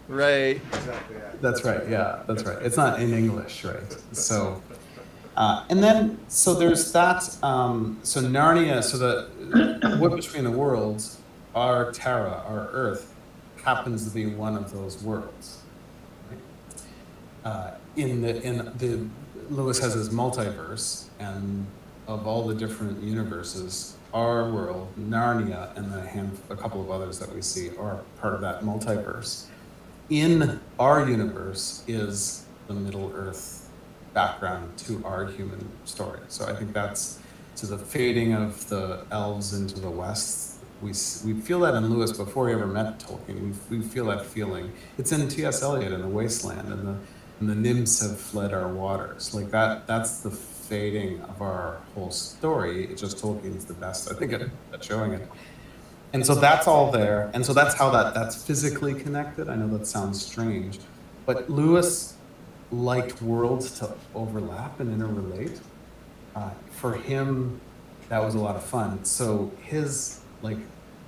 Right. exactly accurate. That's right. Yeah, that's right. It's not in English, right? So, and then so there's that. So Narnia. So the Wood Between the Worlds, our Terra, our Earth, happens to be one of those worlds. Right? In the Lewis has his multiverse, and of all the different universes, our world, Narnia, and a couple of others that we see are part of that multiverse. In our universe is the Middle Earth background to our human story. So I think that's to the fading of the elves into the West. We feel that in Lewis before he ever met Tolkien. We feel that feeling. It's in T.S. Eliot in The Wasteland, and the nymphs have fled our waters. Like that's the fading of our whole story. It's just Tolkien's the best, I think, at showing it. And so that's all there. And so that's how that's physically connected. I know that sounds strange, but Lewis liked worlds to overlap and interrelate. For him, that was a lot of fun. So his, like,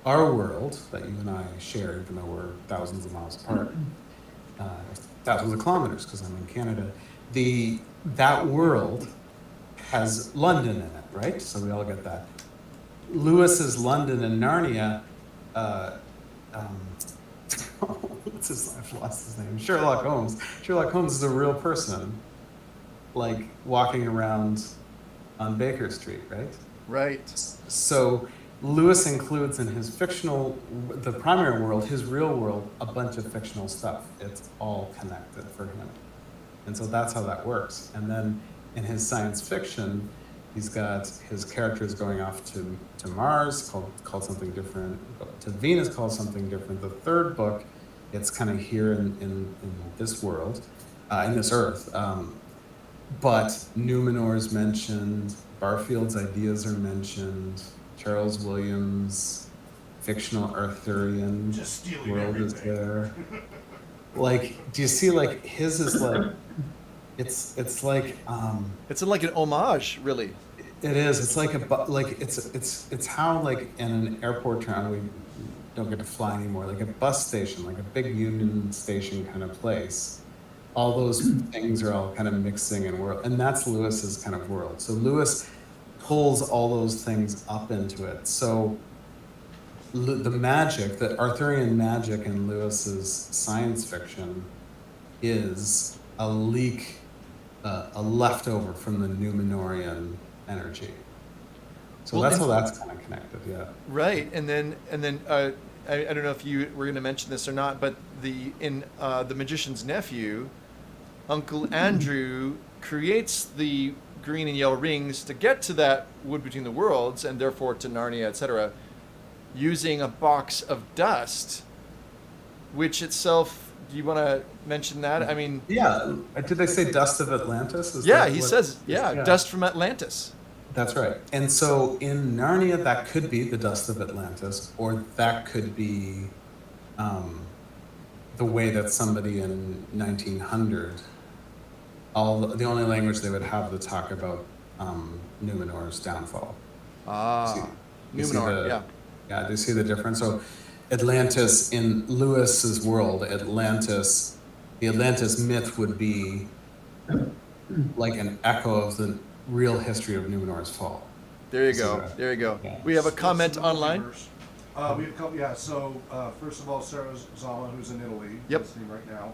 our world that you and I share, even though we're thousands of miles apart, thousands of kilometers, because I'm in Canada, that world has London in it, right? So we all get that. Lewis's London and Narnia, what's I've lost his name, Sherlock Holmes. Sherlock Holmes is a real person, like walking around on Baker Street, right? Right. So Lewis includes in his the primary world, his real world, a bunch of fictional stuff. It's all connected for him. And so that's how that works. And then in his science fiction, he's got his characters going off to Mars, called something different, to Venus, called something different. The third book, it's kind of here in this world, in this Earth. But Numenor is mentioned, Barfield's ideas are mentioned, Charles Williams' fictional Arthurian world is there. Like, do you see, like, his is like, it's like It's like an homage, really. it is. It's like it's how, like, in an airport town we don't get to fly anymore, like a bus station, like a big Union Station kind of place. All those things are all kind of mixing and that's Lewis's kind of world. So Lewis pulls all those things up into it. So the magic, the Arthurian magic in Lewis's science fiction is a leak, a leftover from the Numenorian energy. So that's how that's kind of connected, yeah. Right, and then I don't know if you were going to mention this or not, but in The Magician's Nephew, Uncle Andrew creates the green and yellow rings to get to that Wood Between the Worlds, and therefore to Narnia, etc., using a box of dust, which itself, do you want to mention that? I mean... Yeah, did they say dust of Atlantis? Yeah, he says, dust from Atlantis. That's right. And so in Narnia, that could be the dust of Atlantis, or that could be the way that somebody in 1900, the only language they would have to talk about Numenor's downfall. Numenor, yeah. Yeah, do you see the difference? So Atlantis, in Lewis's world, the Atlantis myth would be like an echo of the real history of Numenor's fall. There you go. There you go. Yeah. We have a comment online. We have a couple, yeah. So first of all, Sarah Zama, who's in Italy, listening right now,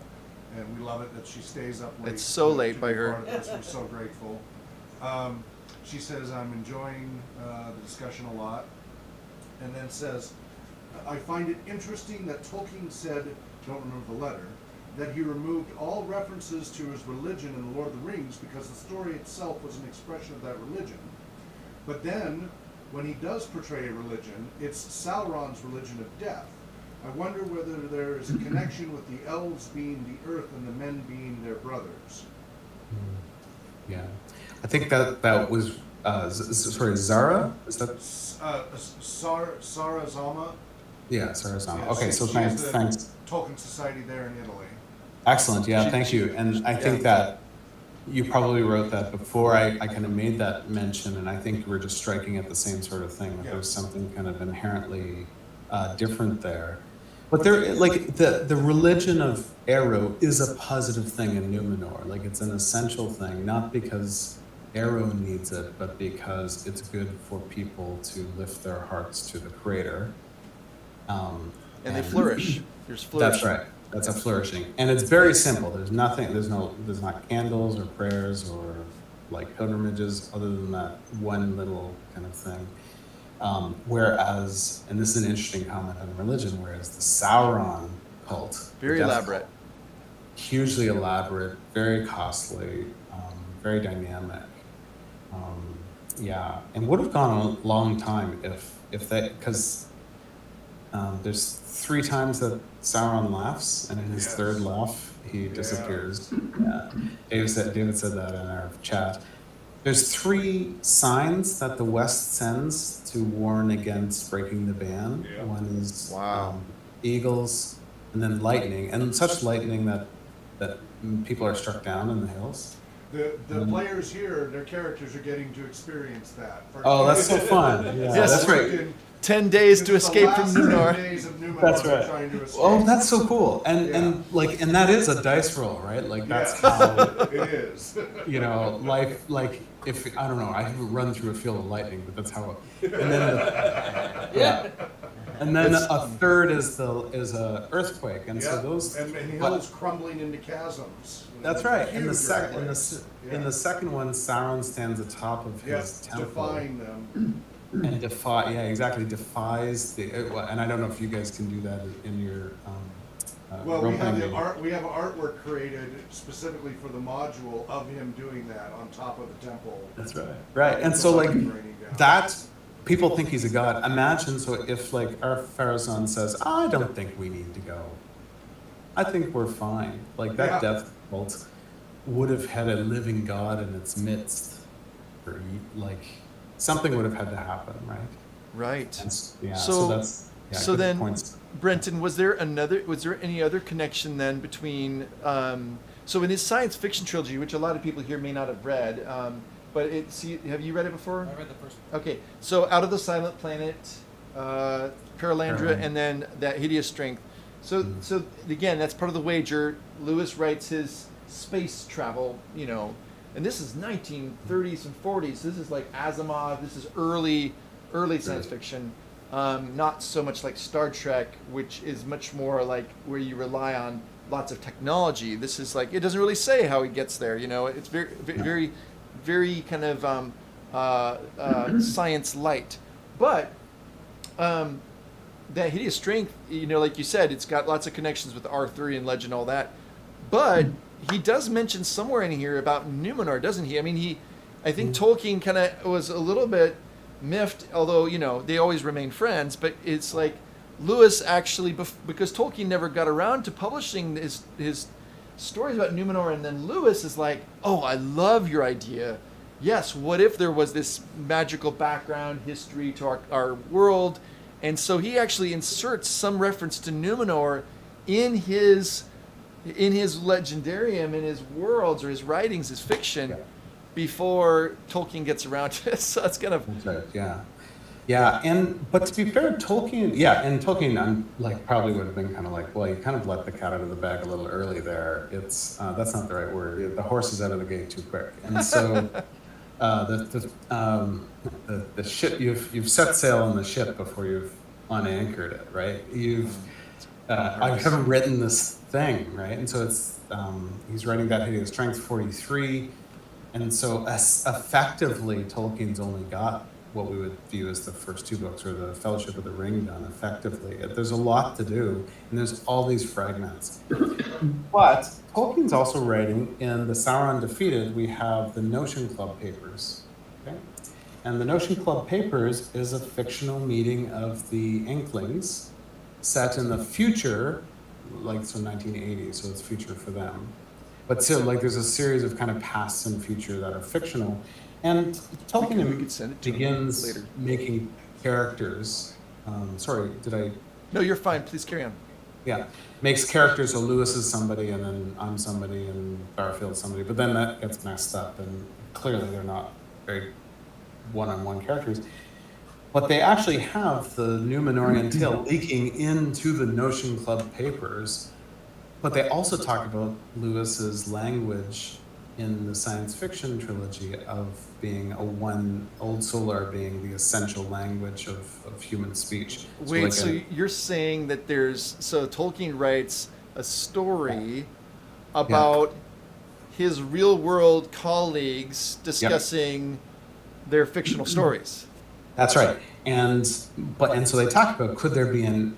and we love it that she stays up late. It's so late by her. We're so grateful. She says, I'm enjoying the discussion a lot, and then says, I find it interesting that Tolkien said, don't remember the letter, that he removed all references to his religion in The Lord of the Rings because the story itself was an expression of that religion. But then, when he does portray a religion, it's Sauron's religion of death. I wonder whether there is a connection with the elves being the earth and the men being their brothers. Yeah. I think that was sorry, Zara. Is that? Sarah Zama. Yeah, Sarah Zama. Yeah, Okay, so she's thanks. the Thanks. Tolkien Society there in Italy. Excellent. Yeah, thank you. And I think that you probably wrote that before I kind of made that mention, and I think you were just striking at the same sort of thing. That Yeah. There's something kind of inherently different there. But there, like the religion of Ero is a positive thing in Numenor. Like it's an essential thing, not because Ero needs it, but because it's good for people to lift their hearts to the Creator. And they flourish. There's flourishing. That's right. That's a flourishing, and it's very simple. There's nothing. There's not candles or prayers or like pilgrimages, other than that one little kind of thing. Whereas, and this is an interesting comment on religion, whereas the Sauron cult, Very elaborate, hugely elaborate, very costly, very dynamic. Yeah, and would have gone a long time if they, because there's 3 times that Sauron laughs, and in his third laugh, he disappears. Yeah. David said that in our chat. There's 3 signs that the West sends to warn against breaking the ban. Yeah. One is Wow. eagles, and then lightning, and such lightning that people are struck down in the hills. The players here, their characters are getting to experience that. Oh, that's so fun. Yeah, Yes. that's right. 10 days to escape from Numenor. That's right. Oh, that's so cool. And that is a dice roll, right? Like that's how it is. You know, life, like if I don't know, I haven't run through a field of lightning, but that's how. And then and then a third is a earthquake, and so those and hills crumbling into chasms. That's right. In the Huge in the second one, Sauron stands atop of his temple. Defying them. And defies the, and I don't know if you guys can do that in your Well, we have game. we have artwork created specifically for the module of him doing that on top of the temple. That's right. Right, and so like that, people think he's a god. Imagine, so if like our Pharazôn says, I don't think we need to go. I think we're fine. Like that death cult would have had a living god in its midst, or like something would have had to happen, right? Right. And, yeah. So that's so good then, points. Brenton, was there any other connection then between so in his science fiction trilogy, which a lot of people here may not have read, but have you read it before? I read the first one. Okay, so Out of the Silent Planet, Paralandra, and then that Hideous Strength. So so again, that's part of the wager. Lewis writes his space travel, and this is 1930s and 40s. This is like Asimov. This is early science fiction. Not so much like Star Trek, which is much more like where you rely on lots of technology. This is like, it doesn't really say how he gets there. It's very kind of science light. But that Hideous Strength, like you said, it's got lots of connections with Arthurian legend, all that. But he does mention somewhere in here about Numenor, doesn't he? I mean, I think Tolkien kind of was a little bit miffed, although they always remain friends. But it's like Lewis actually, because Tolkien never got around to publishing his stories about Numenor, and then Lewis is like, "Oh, I love your idea. Yes, what if there was this magical background history to our world?" And so he actually inserts some reference to Numenor in his legendarium, in his worlds or his writings, his fiction, before Tolkien gets around to it. So it's kind of but to be fair, Tolkien, Tolkien, probably would have been kind of like, well, you kind of let the cat out of the bag a little early there. It's that's not the right word. The horse is out of the gate too quick, and so the ship, you've set sail on the ship before you've unanchored it, right? I haven't written this thing, right? And so it's he's writing that Hideous Strength 43, and so effectively Tolkien's only got what we would view as the first 2 books, or the Fellowship of the Ring done effectively. There's a lot to do, and there's all these fragments. But Tolkien's also writing, in the Sauron Defeated, we have the Notion Club Papers. Okay? And the Notion Club Papers is a fictional meeting of the Inklings set in the future, so 1980, so it's future for them. But still, like, there's a series of kind of past and future that are fictional. And Tolkien we could send it to him begins later. making characters. Sorry, did I? No, you're fine. Please carry on. Yeah, makes characters. So Lewis is somebody, and then I'm somebody, and Barfield's somebody. But then that gets messed up, and clearly they're not very one-on-one characters. But they actually have the Numenorean tale leaking into the Notion Club papers. But they also talk about Lewis's language in the science fiction trilogy of being Old Solar being the essential language of human speech. Wait, so you're saying that so Tolkien writes a story about his real world colleagues discussing their fictional stories. That's right. And so they talk about, could there be an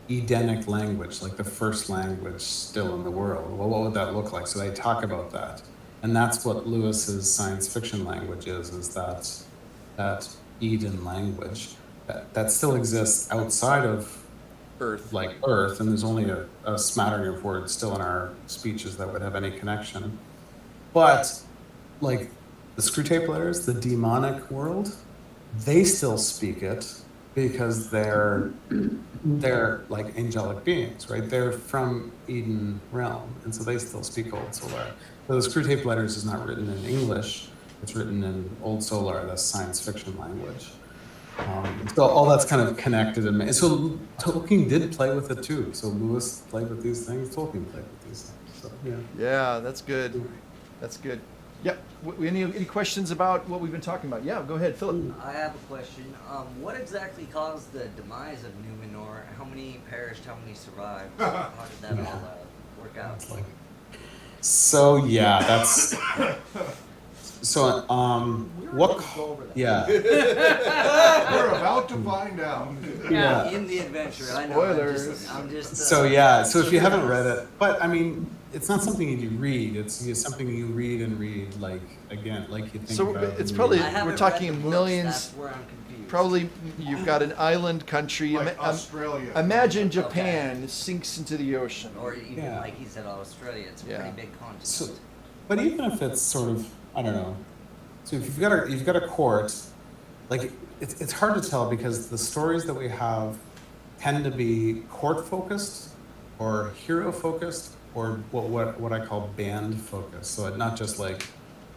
Edenic language, like the first language still in the world? Well, what would that look like? So they talk about that. And that's what Lewis's science fiction language is that Eden language that still exists outside of Earth. Like Earth, and there's only a smattering of words still in our speeches that would have any connection. But like the Screwtape Letters, the demonic world, they still speak it because they're like angelic beings, right? They're from Eden realm, and so they still speak Old Solar. So the Screwtape Letters is not written in English; it's written in Old Solar, the science fiction language. So all that's kind of connected, and so Tolkien did play with it too. So Lewis played with these things, Tolkien played with these things. So yeah. Yeah, that's good. That's good. Yep. Any questions about what we've been talking about? Yeah, go ahead, Philip. I have a question. What exactly caused the demise of Numenor? How many perished? How many survived? How did that all work out? So yeah, that's. So yeah. We're about to find out. Yeah. In the adventure, I know. Spoilers. I'm just. So yeah, so if you haven't read it, but I mean, it's not something you read. It's something you read and read, like again, like you think So about. it's when probably you- I haven't we're read talking the books, millions. That's where I'm confused. Probably you've got an island country. Like Australia. Imagine Japan sinks into the ocean. Or even Yeah. like he said, Australia. It's a Yeah. pretty big continent. So, but even if it's sort of, I don't know. So if you've got a court, like it's hard to tell because the stories that we have tend to be court focused, or hero focused, or what I call band focused. So not just like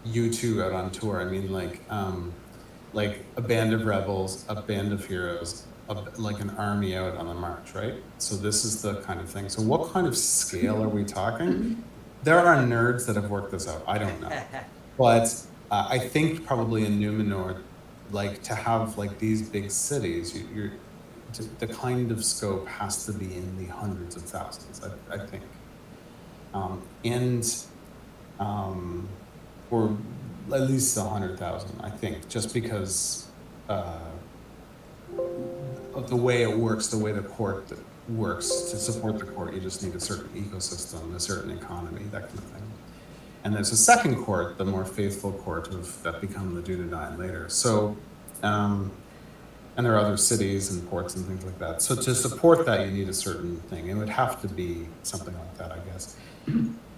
you two out on tour. I mean like a band of rebels, a band of heroes, like an army out on the march, right? So this is the kind of thing. So what kind of scale are we talking? There are nerds that have worked this out. I don't know, but I think probably in Numenor, like to have like these big cities, the kind of scope has to be in the hundreds of thousands, I think, or at least 100,000, I think, just because of the way it works, the way the court works. To support the court, you just need a certain ecosystem, a certain economy, that kind of thing. And there's a second court, the more faithful court that become the Dunedain later. So, and there are other cities and ports and things like that. So to support that, you need a certain thing. It would have to be something like that, I guess.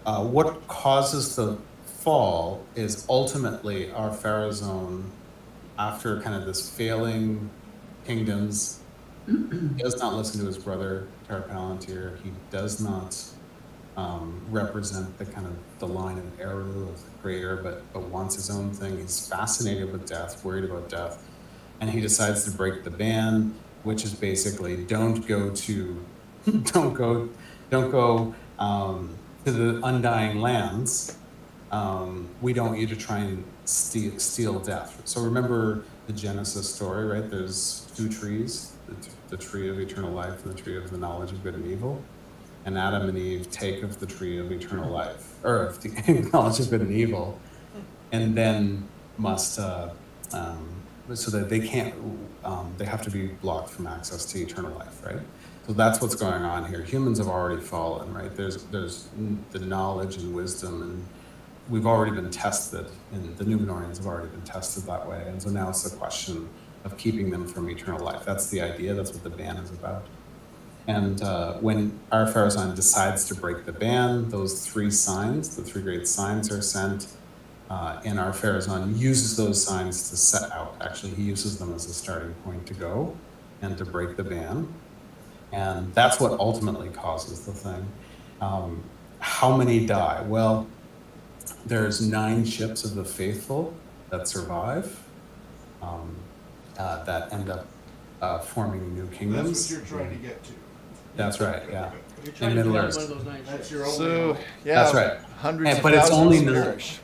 What causes the fall is ultimately our Pharazôn, after kind of this failing kingdoms, he does not listen to his brother, Tar-Palantir. He does not represent the kind of the line of Eru of the creator, but wants his own thing. He's fascinated with death, worried about death, and he decides to break the ban, which is basically don't go to the Undying Lands. We don't want you to try and steal death. So remember the Genesis story, right? There's two trees, the tree of eternal life and the tree of the knowledge of good and evil. And Adam and Eve take of the tree of eternal life, or of the knowledge of good and evil, and then must, so that they can't, they have to be blocked from access to eternal life, right? So that's what's going on here. Humans have already fallen, right? There's the knowledge and wisdom, and we've already been tested, and the Numenorians have already been tested that way. And so now it's the question of keeping them from eternal life. That's the idea. That's what the ban is about. And when Ar-Pharazôn decides to break the ban, those three signs, the three great signs, are sent, and Ar-Pharazôn uses those signs to set out. Actually, he uses them as a starting point to go and to break the ban. And that's what ultimately causes the thing. How many die? Well, there's 9 ships of the faithful that survive, that end up forming new kingdoms. That's what you're trying to get to. That's right, yeah. You're In trying to Middle find Earth. one of those 9 That's ships. your only So hope. yeah, That's right. hundreds of But it's only thousands nine. perish.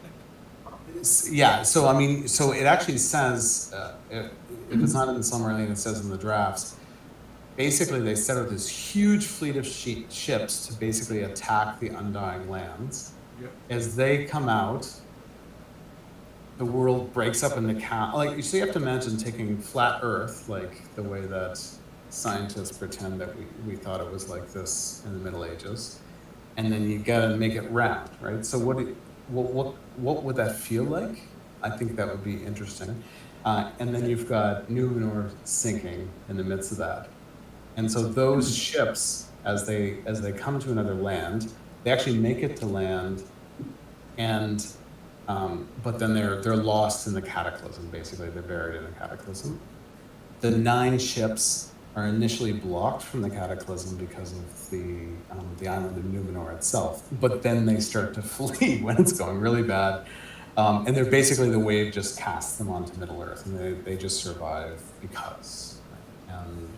Yeah, so I mean, so it actually says, if it's not in the Silmarillion, it says in the drafts, basically they set out this huge fleet of ships to basically attack the Undying Lands. Yep. As they come out, the world breaks up into like, so you have to imagine taking flat Earth, like the way that scientists pretend that we thought it was like this in the Middle Ages, and then you gotta make it round, right? So what would that feel like? I think that would be interesting. And then you've got Numenor sinking in the midst of that. And so those ships, as they come to another land, they actually make it to land, and but then they're lost in the cataclysm. Basically, they're buried in a cataclysm. The 9 ships are initially blocked from the cataclysm because of the island of Numenor itself, but then they start to flee when it's going really bad, and they're basically, the wave just casts them onto Middle Earth, and they just survive because, and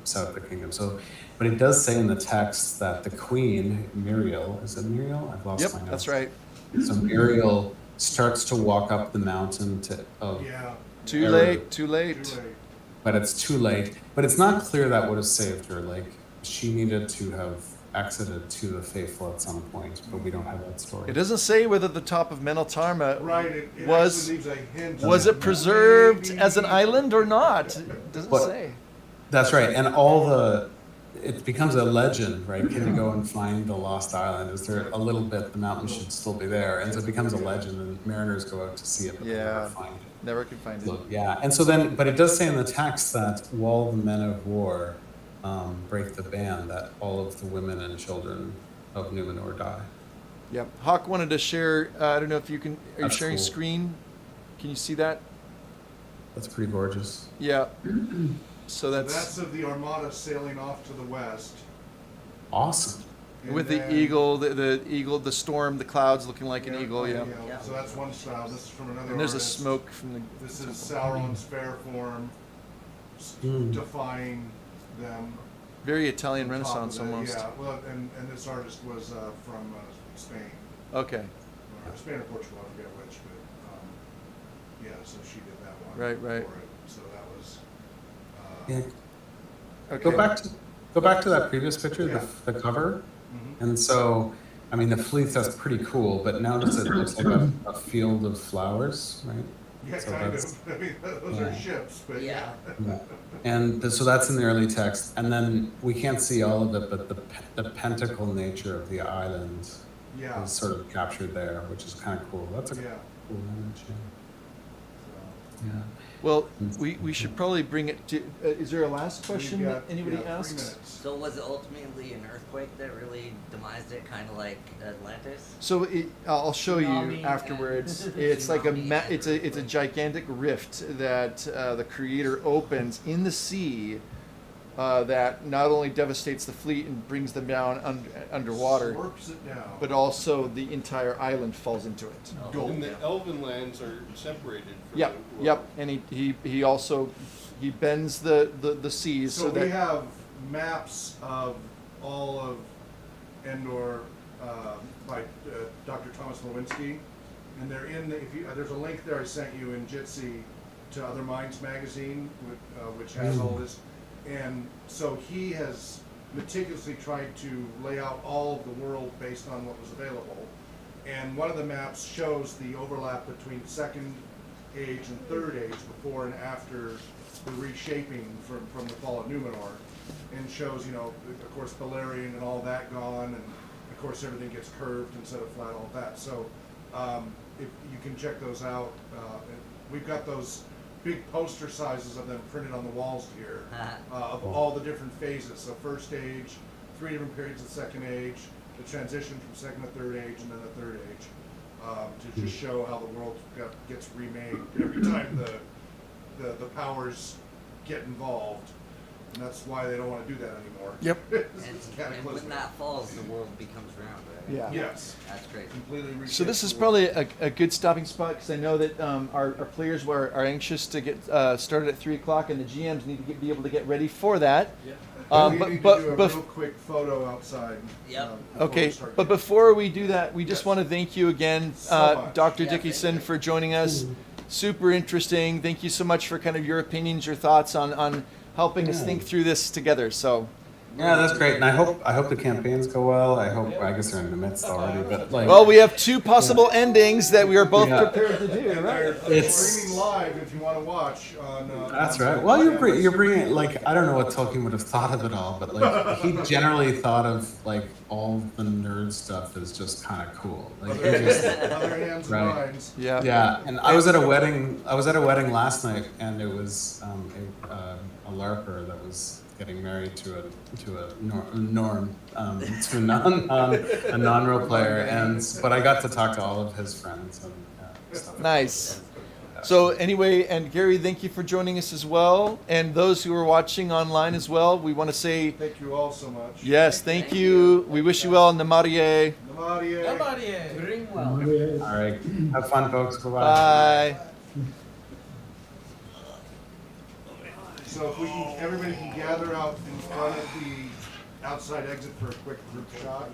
set up the kingdom. So, but it does say in the text that the queen Muriel, is it Muriel? I've lost Yep, my notes. that's right. So Muriel starts to walk up the mountain of Yeah. Too Error. late. Too late. Too late. but it's too late. But it's not clear that would have saved her. Like, she needed to have exited to the faithful at some point, but we don't have that story. It doesn't say whether the top of Meneltarma Right, it was actually leaves a hint. was it preserved as an island or not. It doesn't But- say. That's right, and it becomes a legend, right? Can you go and find the lost island? Is there a little bit, the mountain should still be there, and so it becomes a legend, and mariners go out to see it, but they Yeah. never find it. Never could find it. So, yeah, and so then, but it does say in the text that while the men of war break the ban, that all of the women and children of Numenor die. Yep. Hawk wanted to share. I don't know if you can. Are you That's sharing cool. screen? Can you see that? That's pretty gorgeous. Yeah. So That's that's of the Armada sailing off to the west. Awesome. And with the then- eagle, the eagle, the storm, the clouds looking like an eagle. Yeah. So that's one style. This is from another And there's a artist. smoke from the. This is Sauron's fair form, Mm. defying them. Very Italian on top of Renaissance that. almost. Yeah, well, and this artist was from Spain. Okay. Or Spain or Portugal, I forget which, but yeah, so she did that one. Right, right. For it. So that was. Yeah. Okay. Go back to that previous picture, Yeah. the cover. Mhm. And so, I mean, the fleet, that's pretty cool, but notice it looks like a field of flowers, right? Yeah, So kind of. that's- I mean, those are yeah. ships, but Yeah. yeah. And so that's in the early text, and then we can't see all of it, but the pentacle nature of the island Yeah. is sort of captured there, which is kind of cool. That's a Yeah. cool image. So, Yeah. Well, we should probably bring it to. Is there a last we've question got, that anybody yeah, 3 asks? minutes. So was it ultimately an earthquake that really demised it, kind of like Atlantis? So I'll show you Tsunami afterwards. and- It's like Tsunami it's a gigantic rift that the creator opens in the sea that not only devastates the fleet and brings them down underwater, Slurps it down. but also the entire island falls into it. Oh, And the yeah. elven lands are separated from Yep, the yep. world. And he also he bends the seas So so we that have maps of all of Endor by Dr. Thomas Lewinsky, and they're in. There's a link there I sent you in Jitsi to Other Minds magazine, which has all this. And so he has meticulously tried to lay out all of the world based on what was available. And one of the maps shows the overlap between Second Age and Third Age, before and after the reshaping from the fall of Numenor, and shows, of course, Beleriand and all that gone, and of course everything gets curved instead of flat, all that. So if you can check those out, we've got those big poster sizes of them printed on the walls here, of all the different phases. So first age, 3 different periods of second age, the transition from second to third age, and then the third age, to just show how the world gets remade every time the powers get involved. And that's why they don't want to do that anymore. Yep. And when that falls, the world becomes round, right? Yeah. Yes. That's great. Completely So this is reshaped the probably world. a good stopping spot because I know that our players are anxious to get started at 3 o'clock, and the GMs need to be able to get ready for that. We need to do a real quick photo outside. Yep. before we Okay, start but getting- before we do that, we just Yes. want to thank you again, So much. Dr. Yeah, thank Dickieson, you. for joining us. Super interesting. Thank you so much for kind of your opinions, your thoughts on helping us think through this together. So, Yeah, that's great, and I hope the campaigns go well. I guess they're in the midst already, but like. well, we have 2 possible endings that we are both Yeah. prepared to do. And Right? they're It's- streaming live if you want to watch on. That's on right. Well, the you're bringing like I don't know what Tolkien would have thought of it all, but like he generally thought of like all the nerd stuff as just kind of cool. Like he just, Other hands and Right. minds. Yeah. yeah. And I was at a wedding. I was at a wedding last night, and it was a LARPer that was getting married to a non-role player, but I got to talk to all of his friends and stuff. Nice. So anyway, and Gary, thank you for joining us as well, and those who are watching online as well. We want to say Thank you all so much. yes, thank you. We wish you well. Namarie. Namadia. Bring well. All right. Have fun, folks. Bye-bye. Bye. So if everybody can gather out in front of the outside exit for a quick group shot.